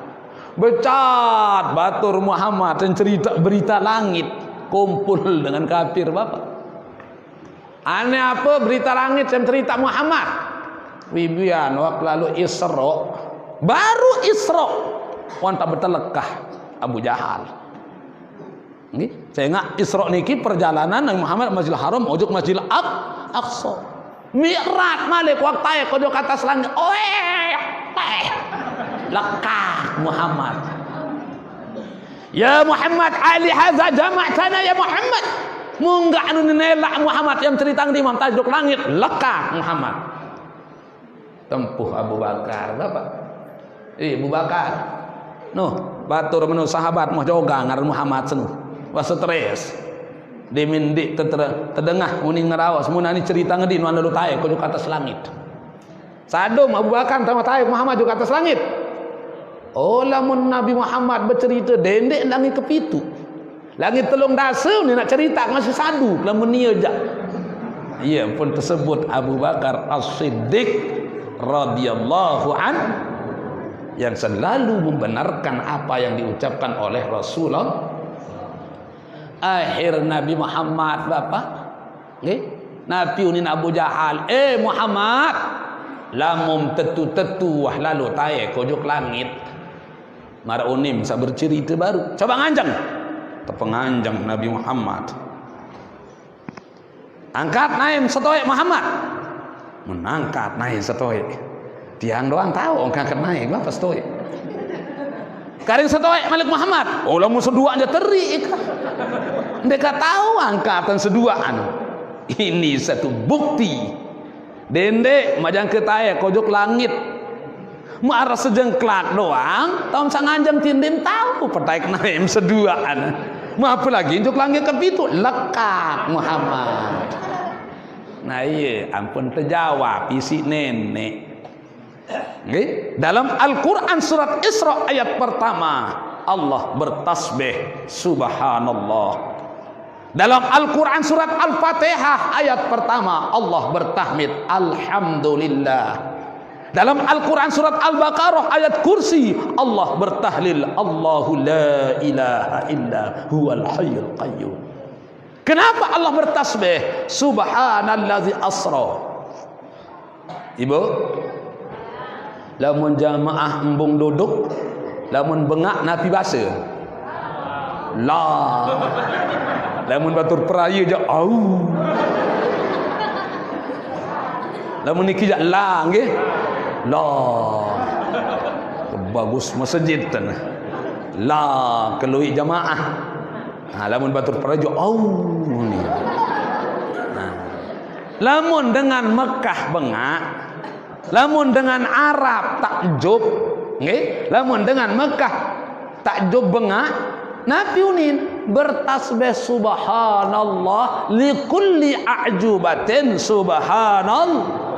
Becat batur Muhammad dan cerita berita langit kumpul dengan kafir Bapak. Aneh apa berita langit yang cerita Muhammad? Wibian waktu lalu Isra baru Isra wan tak bertelekah Abu Jahal. Nggih, saya ingat Isra niki perjalanan Nabi Muhammad Masjidil Haram ojok Masjidil Aqsa. Mi'raj Malik waktu kau ke atas langit. Lekah Muhammad. Ya Muhammad ali hadza jama'tana ya Muhammad. Munggah anu nelak Muhammad yang cerita di Imam tajuk langit lekah Muhammad. Tempuh Abu Bakar Bapak. Abu Bakar. Noh, batur menu sahabat mah joga ngaran Muhammad senu. Wah stres. Dimindik terdengah muning ngerawas munani cerita ngedi nu anu tae ku atas langit. Sadom Abu Bakar sama tae Muhammad juga atas langit. Oh lamun Nabi Muhammad bercerita dendek langit kepitu. Langit telung dasa ni nak cerita masih sadu lamun nieu jak. Ia pun tersebut Abu Bakar As-Siddiq radhiyallahu an yang selalu membenarkan apa yang diucapkan oleh Rasulullah. Akhir Nabi Muhammad Bapak nggih Nabi unin Abu Jahal Muhammad lamum tetu wah lalu tae kojok langit mar unim sa bercerita baru coba nganjang tepenganjang Nabi Muhammad angkat naik setoek Muhammad menangkat naik setoek tiang doang tahu angkat naik apa setoek karing setoek Malik Muhammad oh lamun sedua aja terik mereka tahu angkatan seduaan. Ini satu bukti. Dendek majang ketaya kojok langit. Marah sejengklak doang. Tahun sanganjang tindin tahu pertaik naim seduaan. Mau apa lagi untuk langit kepitu lekat Muhammad. Nah iya ampun terjawab isi nenek. Okay? Dalam Al-Quran surat Isra ayat pertama Allah bertasbih subhanallah. Dalam Al-Quran surat Al-Fatihah ayat pertama Allah bertahmid alhamdulillah. Dalam Al-Quran surat Al-Baqarah ayat kursi Allah bertahlil Allahu la ilaha illa huwal hayyul qayyum. Kenapa Allah bertasbih subhanallazi asra? Ibu lamun jamaah embung duduk lamun bengak napi basa la lamun batur peraya je au lamun niki je la nggih la bagus masjid tan la kelui jamaah lamun batur peraya je au ni lamun dengan Mekah bengak lamun dengan Arab takjub nggih lamun dengan Mekah takjub bengak Nabi unin bertasbih subhanallah likulli a'jubatin subhanallah.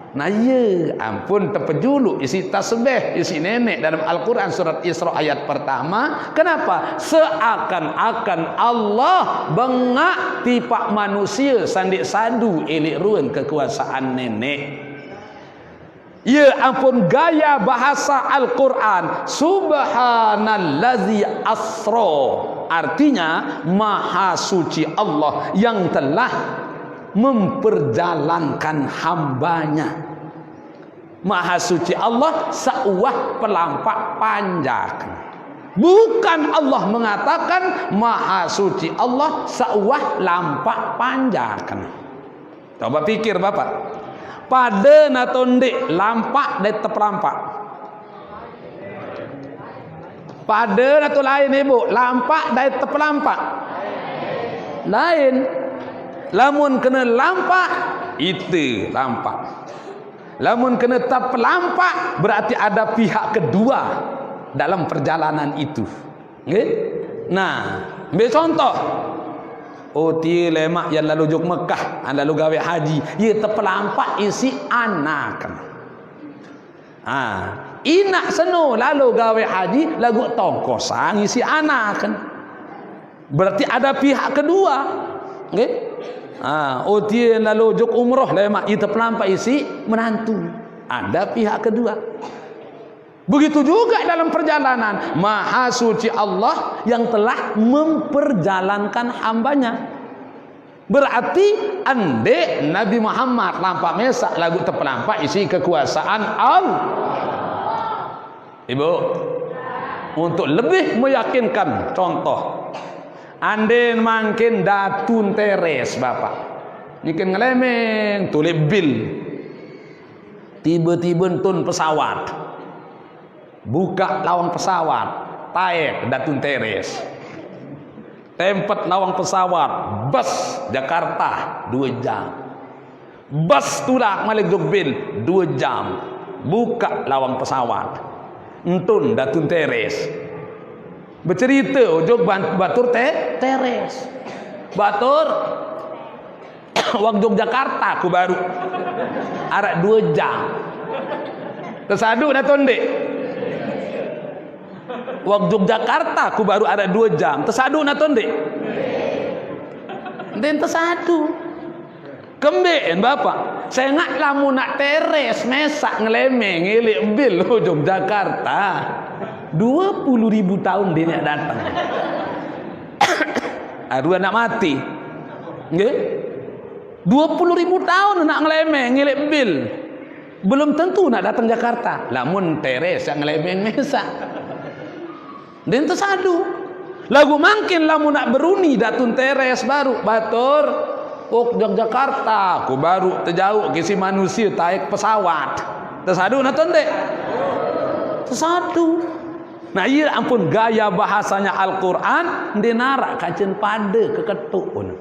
Nah ya ampun terpejuluk isi tasbih isi nenek dalam Al-Quran surat Isra ayat pertama. Kenapa? Seakan-akan Allah bengak tipak manusia sandik sadu elik ruan kekuasaan nenek. Ya ampun gaya bahasa Al-Quran. Subhanallazi asra, artinya maha suci Allah yang telah memperjalankan hambanya. Maha suci Allah seuah pelampak panjang. Bukan Allah mengatakan maha suci Allah seuah lampak panjang. Coba pikir Bapak, pada natonde lampak dan terpelampak. Pada nato lain ibu, lampak dan terpelampak lain. Lamun kena lampak itu lampak. Lamun kena tak pelampak berarti ada pihak kedua dalam perjalanan itu. Okay? Nah, ambil contoh. Oh ti lemak yang lalu jog Mekah, lalu gawe haji, ia terpelampak isi anak. Inak seno lalu gawe haji lagu tongkosang isi anak kan. Berarti ada pihak kedua. Okay? Dia lalu jog umroh lemak ia terpelampak isi menantu. Ada pihak kedua. Begitu juga dalam perjalanan. Maha suci Allah yang telah memperjalankan hambanya. Berarti ande Nabi Muhammad lampak mesak lagu terpelampak isi kekuasaan Allah. Ibu, untuk lebih meyakinkan contoh, ande makin datun teres Bapak niken ngelemeng tulis bil, tiba-tiba tun pesawat, buka lawang pesawat, taek datun teres, tempat lawang pesawat, bus Jakarta 2 jam, bus tulak malik bil 2 jam, buka lawang pesawat, entun datun teres. Bercerita ujung batur teres batur wang Yogyakarta aku baru arak 2 jam tersadu dah tonde wang Yogyakarta aku baru arak 2 jam tersadu nak tonde dan tersadu kemben Bapak saya nak lamu nak teres mesak ngelemeng ngilik bil Yogyakarta 20.000 tahun dia nak datang. Dua nak mati. Nggih? 20.000 tahun nak ngelemeng ngilik bil. Belum tentu nak datang Jakarta. Lamun teres yang ngelemeng mesak. Dan tersadu. Lagu makin lamun nak beruni datun teres baru batur Jakarta. Aku baru terjauh kisi manusia taik pesawat. Tersadu nak tonde. Tersadu. Nah iya ampun gaya bahasanya Al-Quran dinarak kacen pada keketuk pun.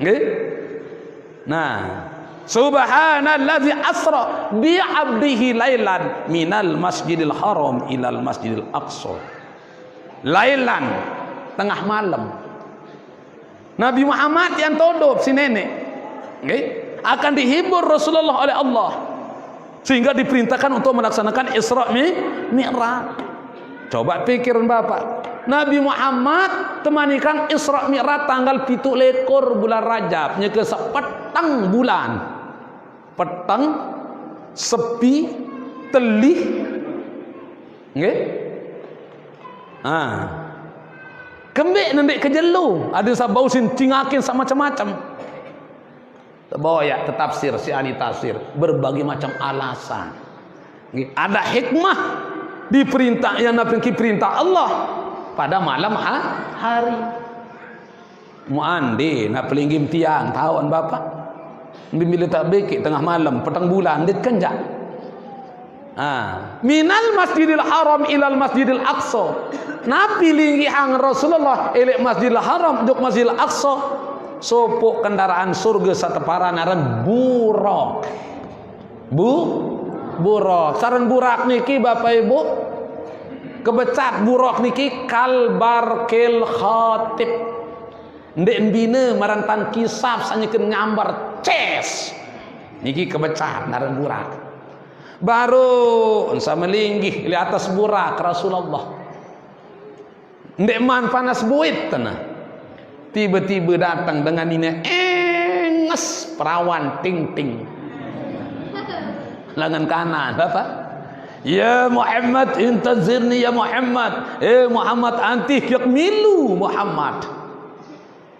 Okay? Nah, subhanallazi asra bi 'abdihi lailan minal masjidil haram ilal masjidil aqsa. Lailan tengah malam. Nabi Muhammad yang todop si nenek, okay? Akan dihibur Rasulullah oleh Allah sehingga diperintahkan untuk melaksanakan Isra Mi'raj. Coba pikirin Bapak, Nabi Muhammad temanikan Isra Mi'raj tanggal 7 lekor bulan Rajab nyeke sepetang bulan. Petang sepi telih. Nggih? Kembek nendek kejelu, ada sabau sin cingakin sama macam-macam. Bawa ya tetafsir si ahli tafsir berbagai macam alasan. Nggih, ada hikmah diperintah yang Nabi perintah Allah pada malam hari. Muandi nak pelinggim tiang tahun Bapak bila tak bekik tengah malam petang bulan dit kenjak. Minal masjidil haram ilal masjidil aqsa. Nabi linggi hang Rasulullah elek masjidil haram juk masjidil aqsa. Sopok kendaraan surga sateparan aran buraq. Buraq. Saran burak niki Bapak Ibu kebecat buruk niki kalbarkil khatib. Ndek bina marantan kisaf sanyakeun nyambar ces. Niki kebecat naran burak. Baru unsa melinggih di atas burak Rasulullah. Ndek man panas buit tanah. Tiba-tiba datang dengan ini enges perawan ting-ting. Lengan kanan apa? Ya Muhammad intazirni ya Muhammad. Muhammad antih yakmilu Muhammad.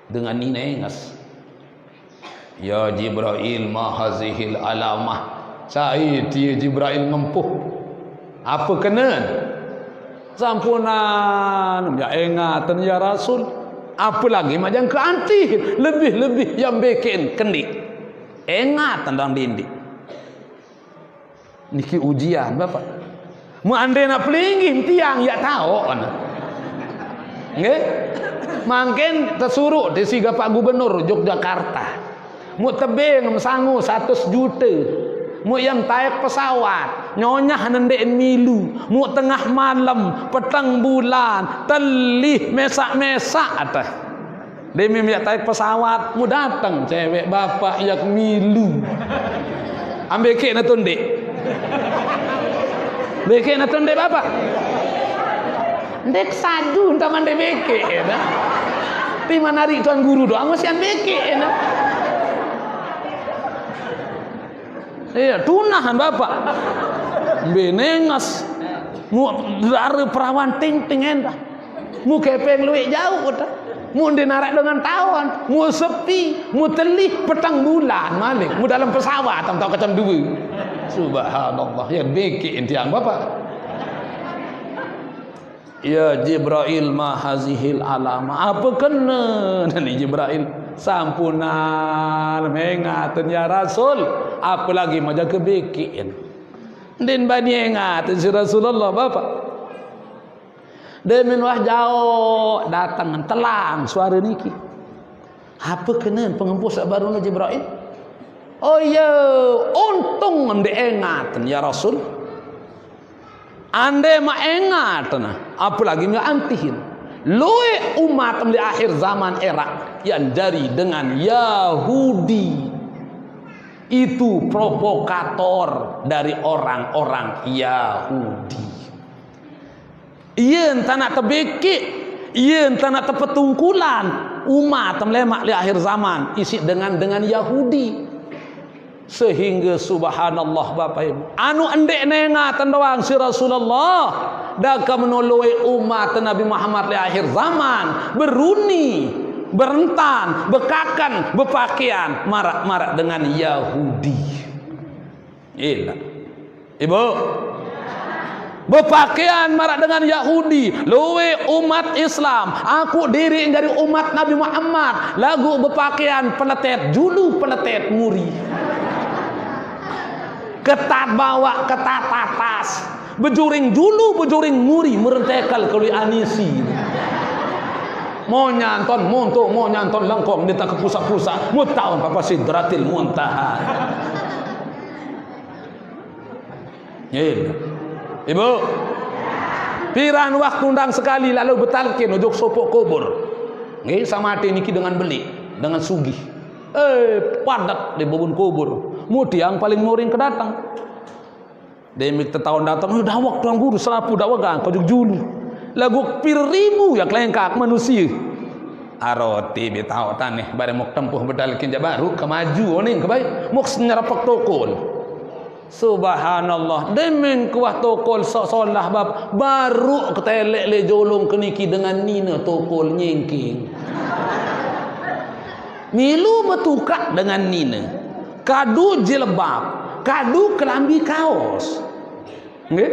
Dengan ini enges. Ya Jibril ma hazihil alamah. Saya dia Jibril ngempuh. Apa kena? Sampunan ya ingatan ya Rasul. Apa lagi macam ke anti lebih-lebih yang bikin kendik. Ingatan dong dindik. Niki ujian Bapak. Mu ande nak pelinggih tiang ya tahu kan. Nggih? Mungkin tersuruh di siga Pak Gubernur Yogyakarta. Mu tebing sangu 100 juta. Mu yang taik pesawat nyonyah nendek milu. Mu tengah malam petang bulan telih mesak-mesak atas. Demi yang taik pesawat mu datang cewek bapak yang milu. Ambil kek na tundek. Beke na tundek bapak. Ndek sadu entah mande beke ya. Tapi manari tuan guru doang masih beke ya. Iya, tunahan bapak. Benengas. Mu dari perawan ting-ting endah. Mu kepeng luwih jauh dah. Mu dinarak dengan tawon, mu sepi, mu telih petang bulan malik. Mu dalam pesawat tahu kacam dua. Subhanallah, ya bikin tiang bapak. Ya Jibril ma hazihil alama. Apa kena nani Jibril? Sampunan mengaten ya Rasul. Apa lagi mau jaga bikin? Den bani ingat si Rasulullah bapak. Demin wah jauh datang telang suara niki. Apa kena pengempus baru na Jibril? Oh ya, untung ande ingat ya Rasul. Ande ma ingat nah, apalagi nggak antihin. Loe umat di akhir zaman era yang jari dengan Yahudi. Itu provokator dari orang-orang Yahudi. Ia entah nak terbekik, ia entah nak terpetungkulan. Umat melemak di akhir zaman isi dengan Yahudi. Sehingga subhanallah Bapak Ibu, anu endek nengatan doang si Rasulullah daka menoloi umat Nabi Muhammad di akhir zaman beruni, berentan, bekakan, berpakaian marak-marak dengan Yahudi. Iya Ibu, berpakaian marak dengan Yahudi. Loe umat Islam, aku diri dari umat Nabi Muhammad. Lagu berpakaian peletet julu peletet muri. Ketat bawa ketat atas. Bejuring julu bejuring muri merentekal kali anisi. Mau nyanton monto mau nyanton lengkong dia tak ke pusat-pusat. Mu tahu apa sidratil muntaha. Ibu, piran waktu undang sekali lalu betalkin ujung sopok kubur. Nggih sama mati niki dengan beli, dengan sugih. Padat di bubun kubur. Mudi yang paling muring kedatang. Demi tahun datang, dawak tuang guru selapu dawagang kau julu. Lagu pirimu yang kelengkak manusia. Aroti bitau taneh bare mok tempuh bedal kinja baru kemaju ning kebaik mok nyerapak tokol. Subhanallah, demen kuah tokol solah bab baru ketelek le jolong keniki dengan nina tokol nyengking. Milu betukak dengan nina. Kadu jilbab, kadu kelambi kaos. Nggih?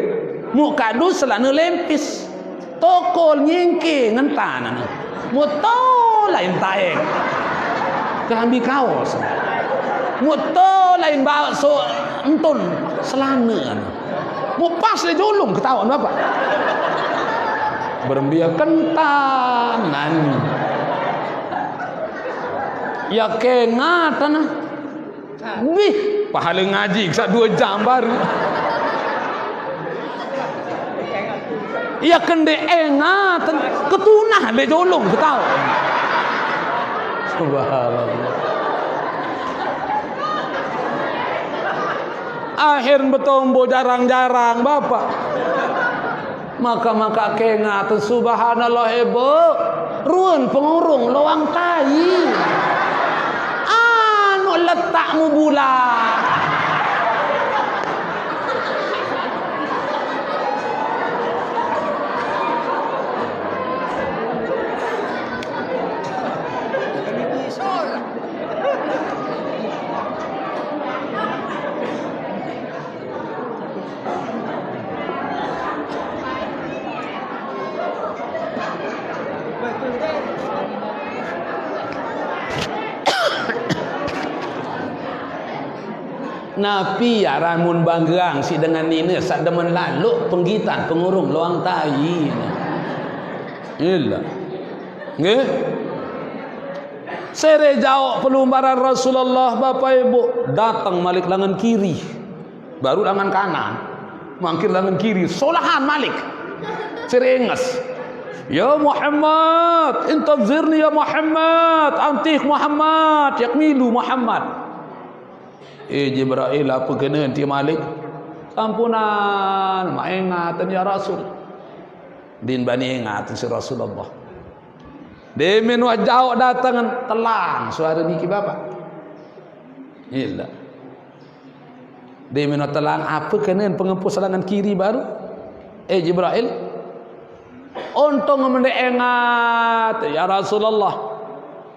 Mu kadu selana lempis. Tokol nyengking ngentan. Mu to lain taeng. Kelambi kaos. Mu to lain bawa so entun selana. Mu pas le jolong ketahuan Bapak. Berembia kentanan. Ya kengatan nah. Bih, pahala ngaji sak 2 jam baru. Ia kende engat ketunah le jolong ke tahu. Subhanallah. Akhir betombo jarang-jarang bapak. Maka kengat subhanallah ibu. Ruan pengurung loang tai. Anu letakmu bulan. Napi ya ramun banggang si dengan ini sak demen lalu penggitan pengurung loang tai. Iyalah. Nggih. Sere jauh pelumbaran Rasulullah Bapak Ibu datang malik lengan kiri. Baru lengan kanan. Mangkir lengan kiri, solahan malik. Sere enges. Ya Muhammad, intazirni ya Muhammad, antik Muhammad, yakmilu Muhammad. Jibril apa kena nanti Malik? Sampunan, mak ingatan ya Rasul. Din bani ingatan si Rasulullah. Demen wajau datang telang suara niki bapak. Iya. Demen telang apa kena pengempus lengan kiri baru? Jibril. Untung mende ingat ya Rasulullah.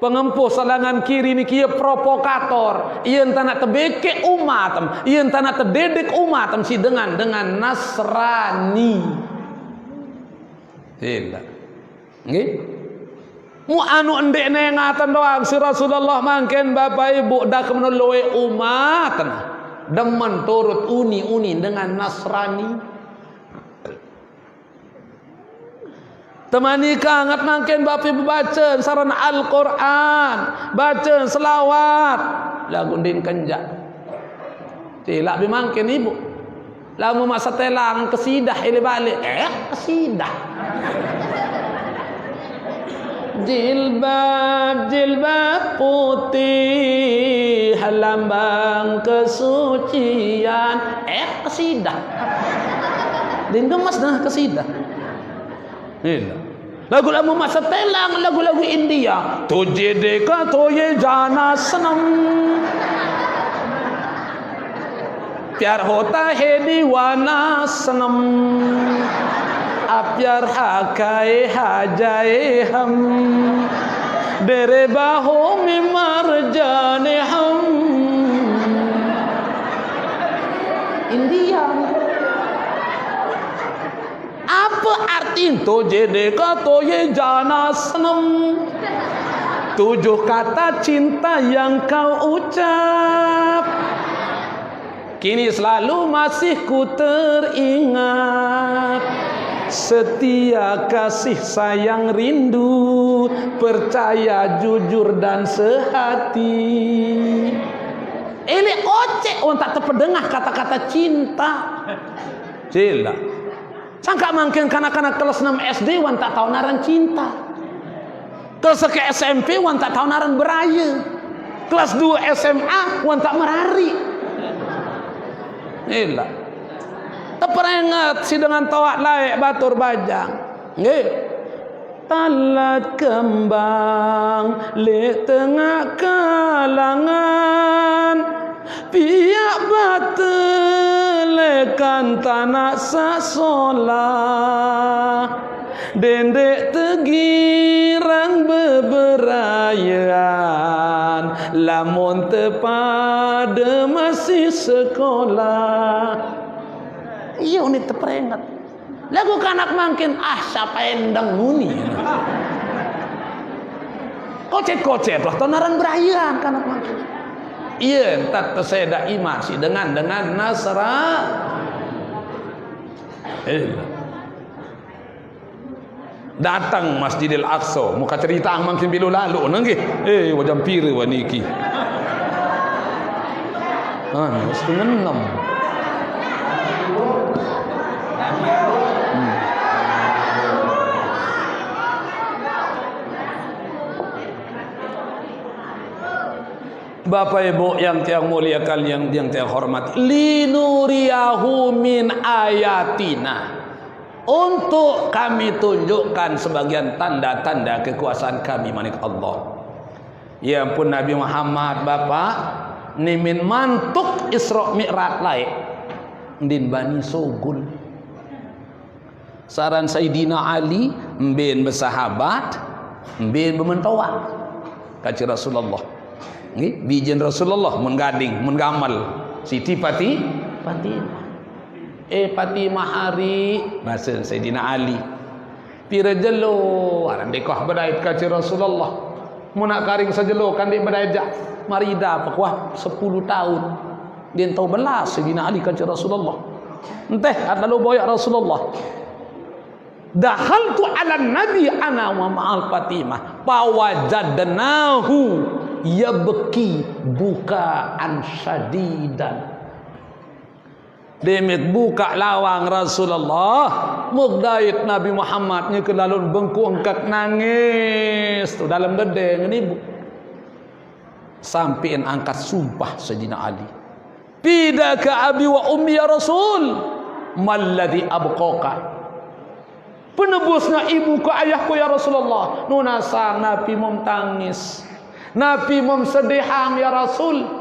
Pengempus lengan kiri ni kia provokator. Ia entah nak terbekek umat, ia entah nak terdedik umat si dengan Nasrani. Tidak. Nggih. Mu anu endek ngatan doang si Rasulullah mangken Bapak Ibu dah kemenoloi umat. Demen turut uni dengan Nasrani. Temani kangat mangken Bapak Ibu baca sarana Al-Quran, baca selawat, lagu din kenjak. Tilak bimangken ibu. Lagu masa telang kesidah ili balik. Kesidah. Jilbab putih lambang kesucian. Kesidah. Din gemas dah kesidah. Lagu-lagu masa telang, lagu-lagu India. Tujhe dekha to ye jana sanam, प्यार होता है दीवाना सनम, अब प्यार खाए हा जाए हम, तेरे बाहों में मर जाने हम. India. Apa arti tujhe dekha to ye jana sanam? 7 kata cinta yang kau ucap kini selalu masih ku teringat. Setia, kasih, sayang, rindu, percaya, jujur dan sehati. Ini ocek orang tak terpedengah kata-kata cinta. Cila. Sangka mungkin kanak-kanak kelas 6 SD wan tak tahu naran cinta. Kelas ke SMP wan tak tahu naran beraya. Kelas 2 SMA wan tak merari. Ila. Teperingat si dengan tawak laik batur bajang. Nggih. Talat kembang le tengah kalangan, piak batelekan tanah sasolah, dendek tegirang beberayaan, lamun tepada masih sekolah. Iya ini terperingat. Lagu kanak makin siapa endang muni. Kocet-kocet lah tonaran berayan kanak makin. Iya entar terseda imasi dengan Nasra. Datang Masjidil Aqsa, muka cerita makin bilu lalu nangge. Wajam pira waniki. Bapak Ibu yang tiang muliakan, yang tiang hormat, linuriyahu min ayatina, untuk kami tunjukkan sebagian tanda-tanda kekuasaan kami manik Allah. Ya ampun Nabi Muhammad Bapak ni min mantuk Isra Mi'raj lain din Bani Sogul. Saran Sayyidina Ali mbin bersahabat, mbin bermentawak kaci Rasulullah. Nggih, bijen Rasulullah mun gading, mun gamal Siti Fatimah. Fatimah hari bahasa Sayyidina Ali. Pira jelo aran dekah badai kaci Rasulullah. Mun nak karing sajelo kan dik badai jak marida pakwa 10 tahun. Dia tahu belas Sayyidina Ali kaci Rasulullah. Enteh atau boyak Rasulullah. Dahaltu ala nabi ana wa ma'al Fatimah pawajadnahu yabki bukaan syadidan. Demit buka lawang Rasulullah, mugdait Nabi Muhammad nya ke lalun bengku angkat nangis tu dalam gedeng ni bu. Sampai angkat sumpah Sayyidina Ali. Pidaka abi wa ummi ya Rasul, malladhi abqaka. Penebusnya ibu ke ayahku ya Rasulullah. Nunasang Nabi mom tangis, Nabi mom sediham ya Rasul.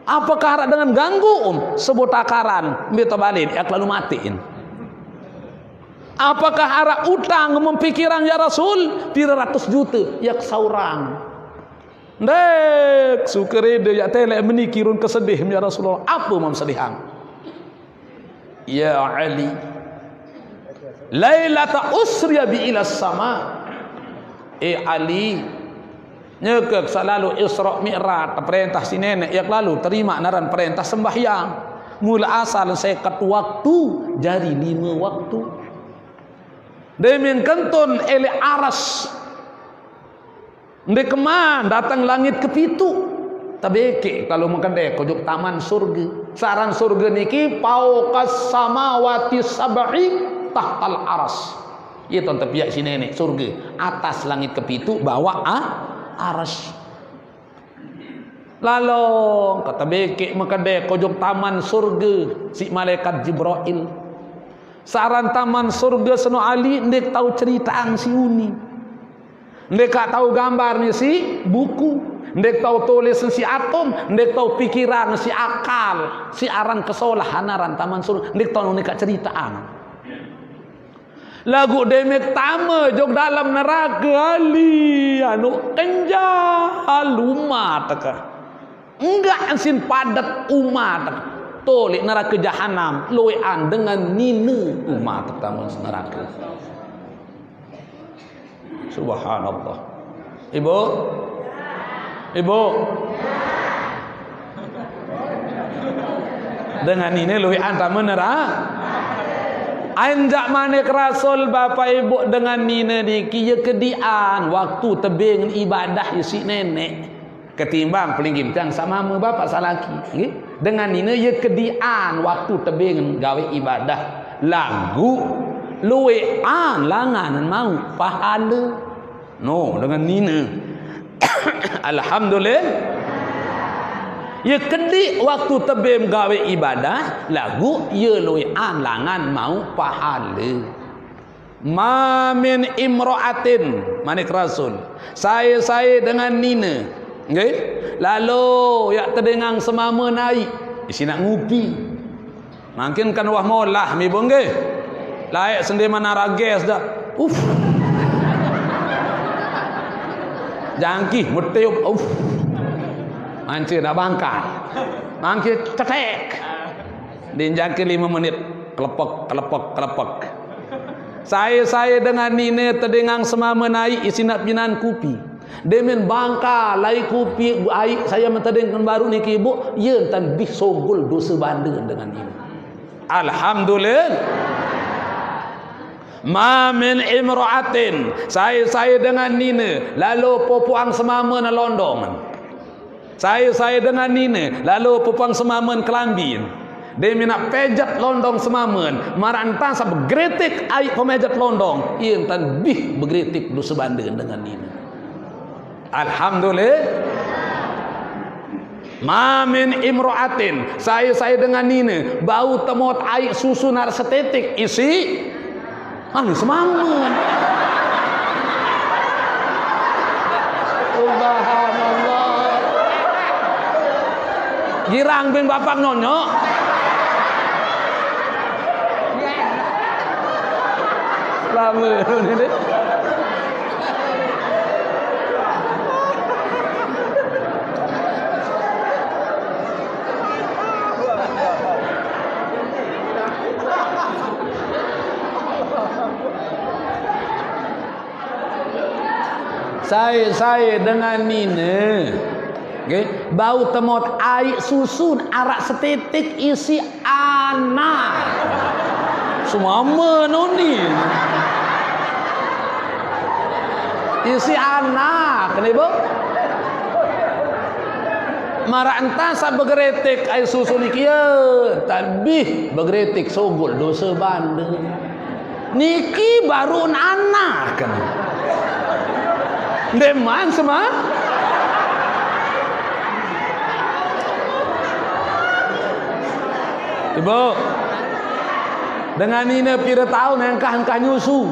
Apakah harap dengan ganggu sebut takaran minta balik ya lalu matiin. Apakah harap utang mempikiran ya Rasul pira ratus juta ya saurang. Dek sukerede ya tele menikirun kesedih ya Rasulullah. Apa mom sediham? Ya Ali, lailata usriya bi ila sama. Ali nyekek selalu Isra Mi'raj perintah si nenek yang lalu terima naran perintah sembahyang mula asal saya kat waktu jadi 5 waktu demin kentun ele aras ndek keman datang langit kepitu tabeke kalau makan dek kojok taman surga saran surga niki pauqas samawati sab'i tahtal aras. Ya tuan tepiak si nenek surga atas langit kepitu bawah aras. Lalu kata bekek makade kojok taman surga si malaikat Jibril. Saran taman surga seno Ali ndek tahu ceritaan si uni. Ndek tahu gambar ni si buku, ndek tahu tulis si atom, ndek tahu pikiran si akal, si aran kesolahan aran taman surga, ndek tahu ndek ceritaan. Lagu demek tama jog dalam neraka Ali anu kenjal umat ka. Enggak ansin padat umat. Tolik neraka jahanam loean dengan nina umat tamu neraka. Subhanallah. Ibu? Ibu? Dengan nina loean tamu neraka. Anjak manik Rasul Bapak Ibu dengan nina niki ya kedian waktu tebing ibadah ya si nenek ketimbang pelingkim tang sama mu bapak salaki nggih dengan nina ya kedian waktu tebing gawe ibadah lagu luwean langanan mau pahala no dengan nina alhamdulillah. Ya kedi waktu tebem gawe ibadah lagu ya loean langan mau pahala. Ma min imra'atin manik Rasul. Saya dengan nina. Nggih? Lalu ya terdengang semama naik. Isi nak ngupi. Makin kan wah molah mi bong nggih. Layak sendi mana rages dah. Jangki mutiup mancir nak bangkai mancir cetek dinjak ke 5 menit kelepek saya dengan nina terdengang semama naik isi nak pinan kupi demen bangka lai kupi air saya mentedengkan baru ni ke ibu ya tan bih sogul dosa banding dengan ini alhamdulillah. Ma min imra'atin saya dengan nina lalu popuang semama na londong. Saya dengan nina lalu pupang semamen kelambin. Dia nak pejat londong semamen marantan sa begretik ai pemejat londong ieu tan bih begretik lu sebandeun dengan nina. Alhamdulillah. Ma min imra'atin, saya dengan nina bau temot air susu nar setetik isi anu semangun. Subhanallah. Girang bin bapak nonyok. Lama ini. Saya dengan Nina, okay, bau temot air susun arak setetik isi anak. Semua menoni. Isi anak, kenapa? Marah entah sa bergeretik air susu ni kia, tapi bergeretik sogol dosa bandel. Niki baru anak kan. Deman semua. Ibu, dengan ini pira tahun engkah nyusu?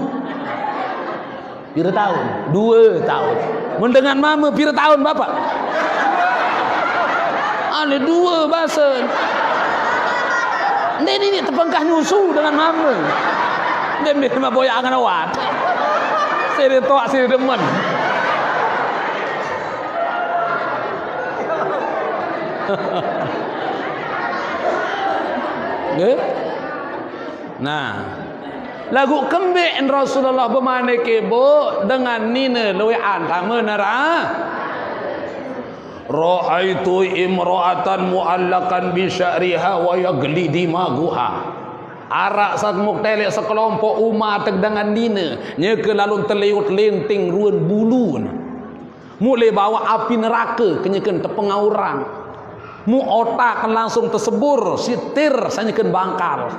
Pira tahun? 2 tahun. Mendengar mama pira tahun bapak? Ada 2 bahasa. Ini terpengkah nyusu dengan mama. Dia memang boyak akan awat. Saya tok saya demen. Nah, lagu kembik Rasulullah bermana kebo dengan nina luian tama nara. Ra'aitu imra'atan mu'allakan bi sya'riha wa yagli dimaguha. Arak sak muktelek sekelompok umat dengan nina nya ke lalu terliut lenting ruan bulun. Mulai bawa api neraka kenyakan tepengauran. Mu otak langsung tersebur sitir sanyakan bangkal.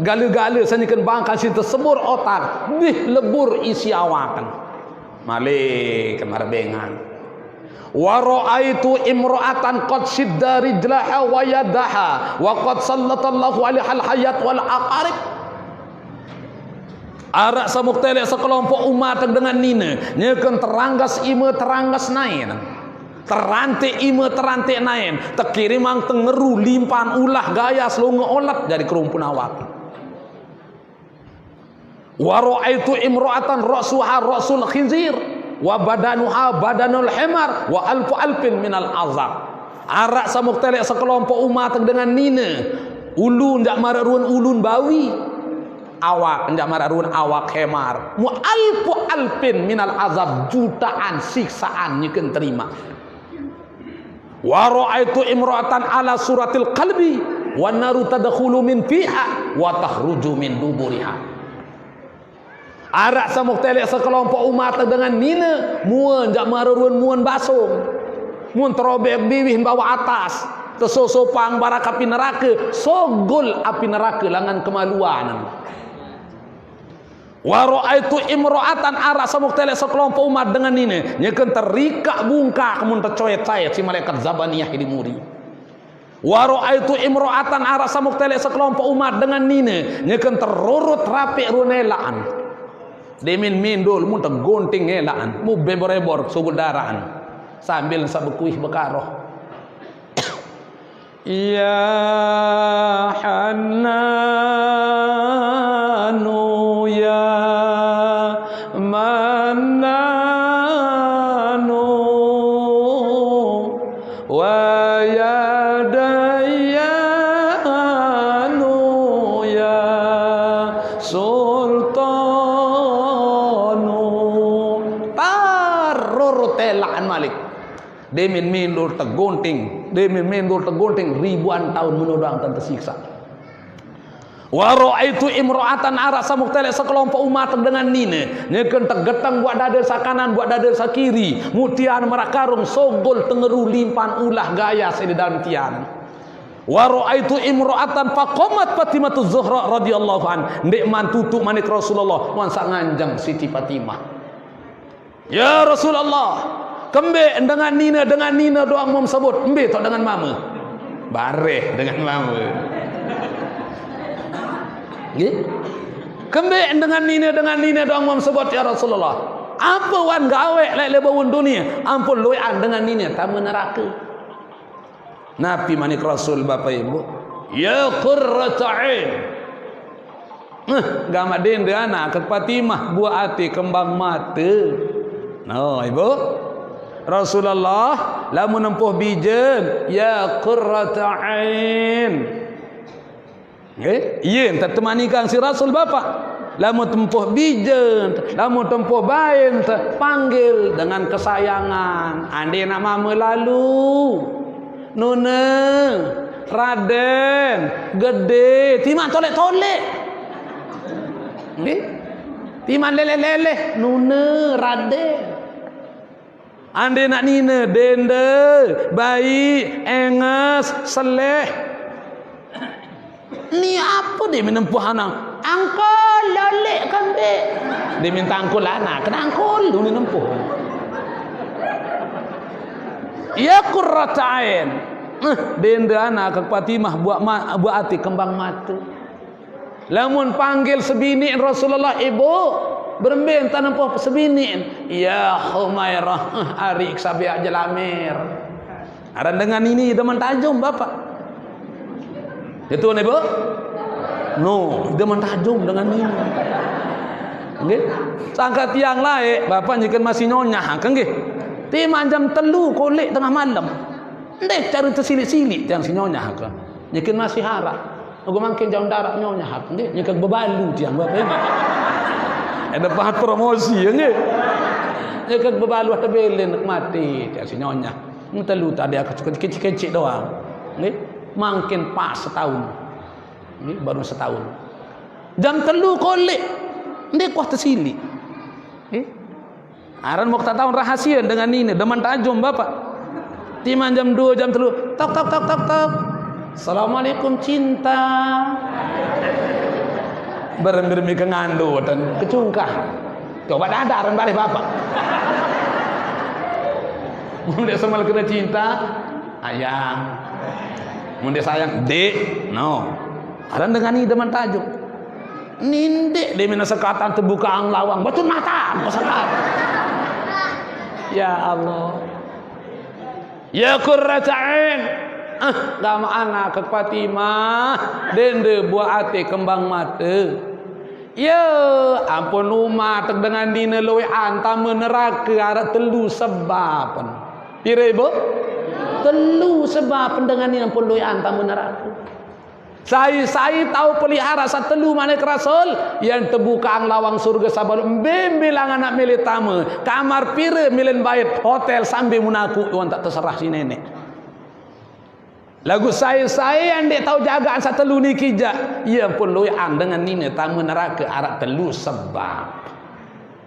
Gala-gala sanyakan bangkal si tersebur otak bih lebur isi awakan. Malik kemarbengan. Wa ra'aitu imra'atan qad shidda rijlaha wa yadaha wa qad sallatallahu alaiha al-hayat wal aqarib. Arak samuktelek sekelompok umat dengan nina nyekan teranggas ima teranggas nain. Terantik ima terantik nain tekirimang tengeru limpan ulah gaya selunga olat dari kerumpun awak. Wa ra'aitu imra'atan ra'suha ra'sul khinzir wa badanuha badanul himar wa alfu alfin minal azab. Arak samuktelek sekelompok umat dengan nina ulun ndak mararuan ulun bawi, awak ndak mararuan awak hemar, mu alfu alfin minal azab, jutaan siksaan nyekeun terima. Wa ra'aitu imra'atan ala suratil qalbi wa naru tadkhulu min fiha wa takhruju min duburiha. Arak samuktelek sekelompok umat dengan nina muan jak mararuan muan basung, muan terobek bibih bawa atas tersosopang barak api neraka, sogol api neraka langan kemaluan. Wa ra'aitu imra'atan arak samuktelek sekelompok umat dengan nina nyekeun terikak bungkak mun tercoet-coet si malaikat zabaniyah di muri. Wa ra'aitu imra'atan arak samuktelek sekelompok umat dengan nina nyekeun terurut rapi runelaan. Demin mindul mun tergonting elaan mu bebor-ebor subudaraan sambil sabekuih bekaroh. Ya Hannanu ya Mannanu wa ya Dayyanu ya Sultanu. Tarur telaan malik demin mindur tergonting, demin mindur tergonting ribuan tahun menodang dan tersiksa. Wa ra'aitu imra'atan arak samuktelek sekelompok umat dengan nina nyekeun tergetang buat dada sakanan buat dada sakiri mutian merakarung sogol tengeru limpan ulah gaya sedan tian. Wa ra'aitu imra'atan faqamat Fatimatu Zuhra radhiyallahu an ndek mantutu manik Rasulullah wan sak nganjang Siti Fatimah. Ya Rasulullah, Kembe dengan Nina doang mau sebut. Embe tak dengan mama. Bareh dengan mama. Nggih. Kembe dengan Nina doang mau sebut ya Rasulullah. Apa wan gawe lek lebawun dunia? Ampun loyan dengan Nina tamu neraka. Nabi manik Rasul Bapak Ibu. Ya qurrata ain. Gamak dende anak ke Fatimah buah hati kembang mata. No, Ibu. Rasulullah lamun nempuh bijen ya qurrata ain. Nggih, yen temanikan si Rasul Bapak. Lamun tempuh bijen, lamun tempuh bain panggil dengan kesayangan. Ande nak mama lalu. Nuna, Raden, gede, timan tolek-tolek. Nggih. Timan leleh-leleh, Nuna, Raden. Ande nak Nina, dende, bayi, enges, seleh. Ni apa dia menempuh anak? Angkol, lolek kan dek. Dia minta angkol anak, kena angkol, dia menempuh. Ya qurrata ain. Dende anak ke Fatimah buat hati kembang mata. Lamun panggil sebini Rasulullah ibu berembing tanam po sebini. Ya Humairah arik sabiak jelamir. Ada dengan ini demen tajam Bapak. Itu ibu? No, demen tajam dengan ini. Nggih. Sangka tiang lain Bapak nyikan masih nyonyah kan nggih. Timan jam 3 kolek tengah malam. Ndek cari tersilik-silik tiang si nyonyah ka. Nyikan masih harap. Aku makin jauh darat nyonyah ka. Ndek nyikan bebalu tiang Bapak ini. Ada pahat promosi ya nggih. Nyikan bebalu tebelen nak mati tiang si nyonyah. Telu tadi aku kecil-kecil doang. Nggih. Makin pas setahun. Ini baru setahun. Jam 3 kolek. Ndek kuah tersilik. Aran mau tahun rahasia dengan ini deman tajam Bapak. Timan jam 2 jam 3 tok tok tok tok tok. Assalamualaikum cinta. Beremi ke ngando dan kecungkah. Coba ada aran balik Bapak. Mun semal kena cinta ayang. Mun sayang dek no. Aran dengan ini deman tajam. Nindek dia mina sekatan terbuka ang lawang betul mata sekat. Ya Allah. Ya qurrata ain. Gama anak ke Fatimah dende buah hati kembang mata. Ya ampun umat dengan dina loe antam neraka arah telu sebab. Pira ibu? Telu sebab dengan ini ampun loe antam neraka. Saya tahu pelihara satelu mana Rasul yang terbuka ang lawang surga sabalum bilang anak milik tamu kamar pira milen bait hotel sambil munaku orang tak terserah si nenek. Lagu saya yang dia tahu jagaan satelu ni kijak ia pun loyan dengan nina tamu neraka arak telu sebab.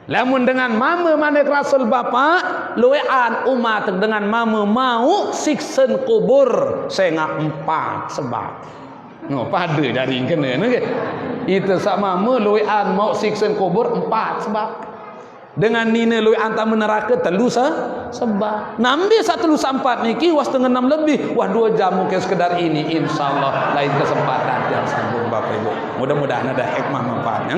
Lamun dengan mama mana Rasul bapa loyan umat dengan mama mau siksen kubur sengak 4 sebab. No, pada dari kena nggih. Itu sama meluian mau siksa kubur 4 sebab. Dengan nina luian tamu neraka telu sebab. Nambi 1 sampat niki was tengah 6 lebih. Wah 2 jam mungkin sekedar ini insyaallah lain kesempatan yang sambung Bapak Ibu. Mudah-mudahan ada hikmah manfaatnya.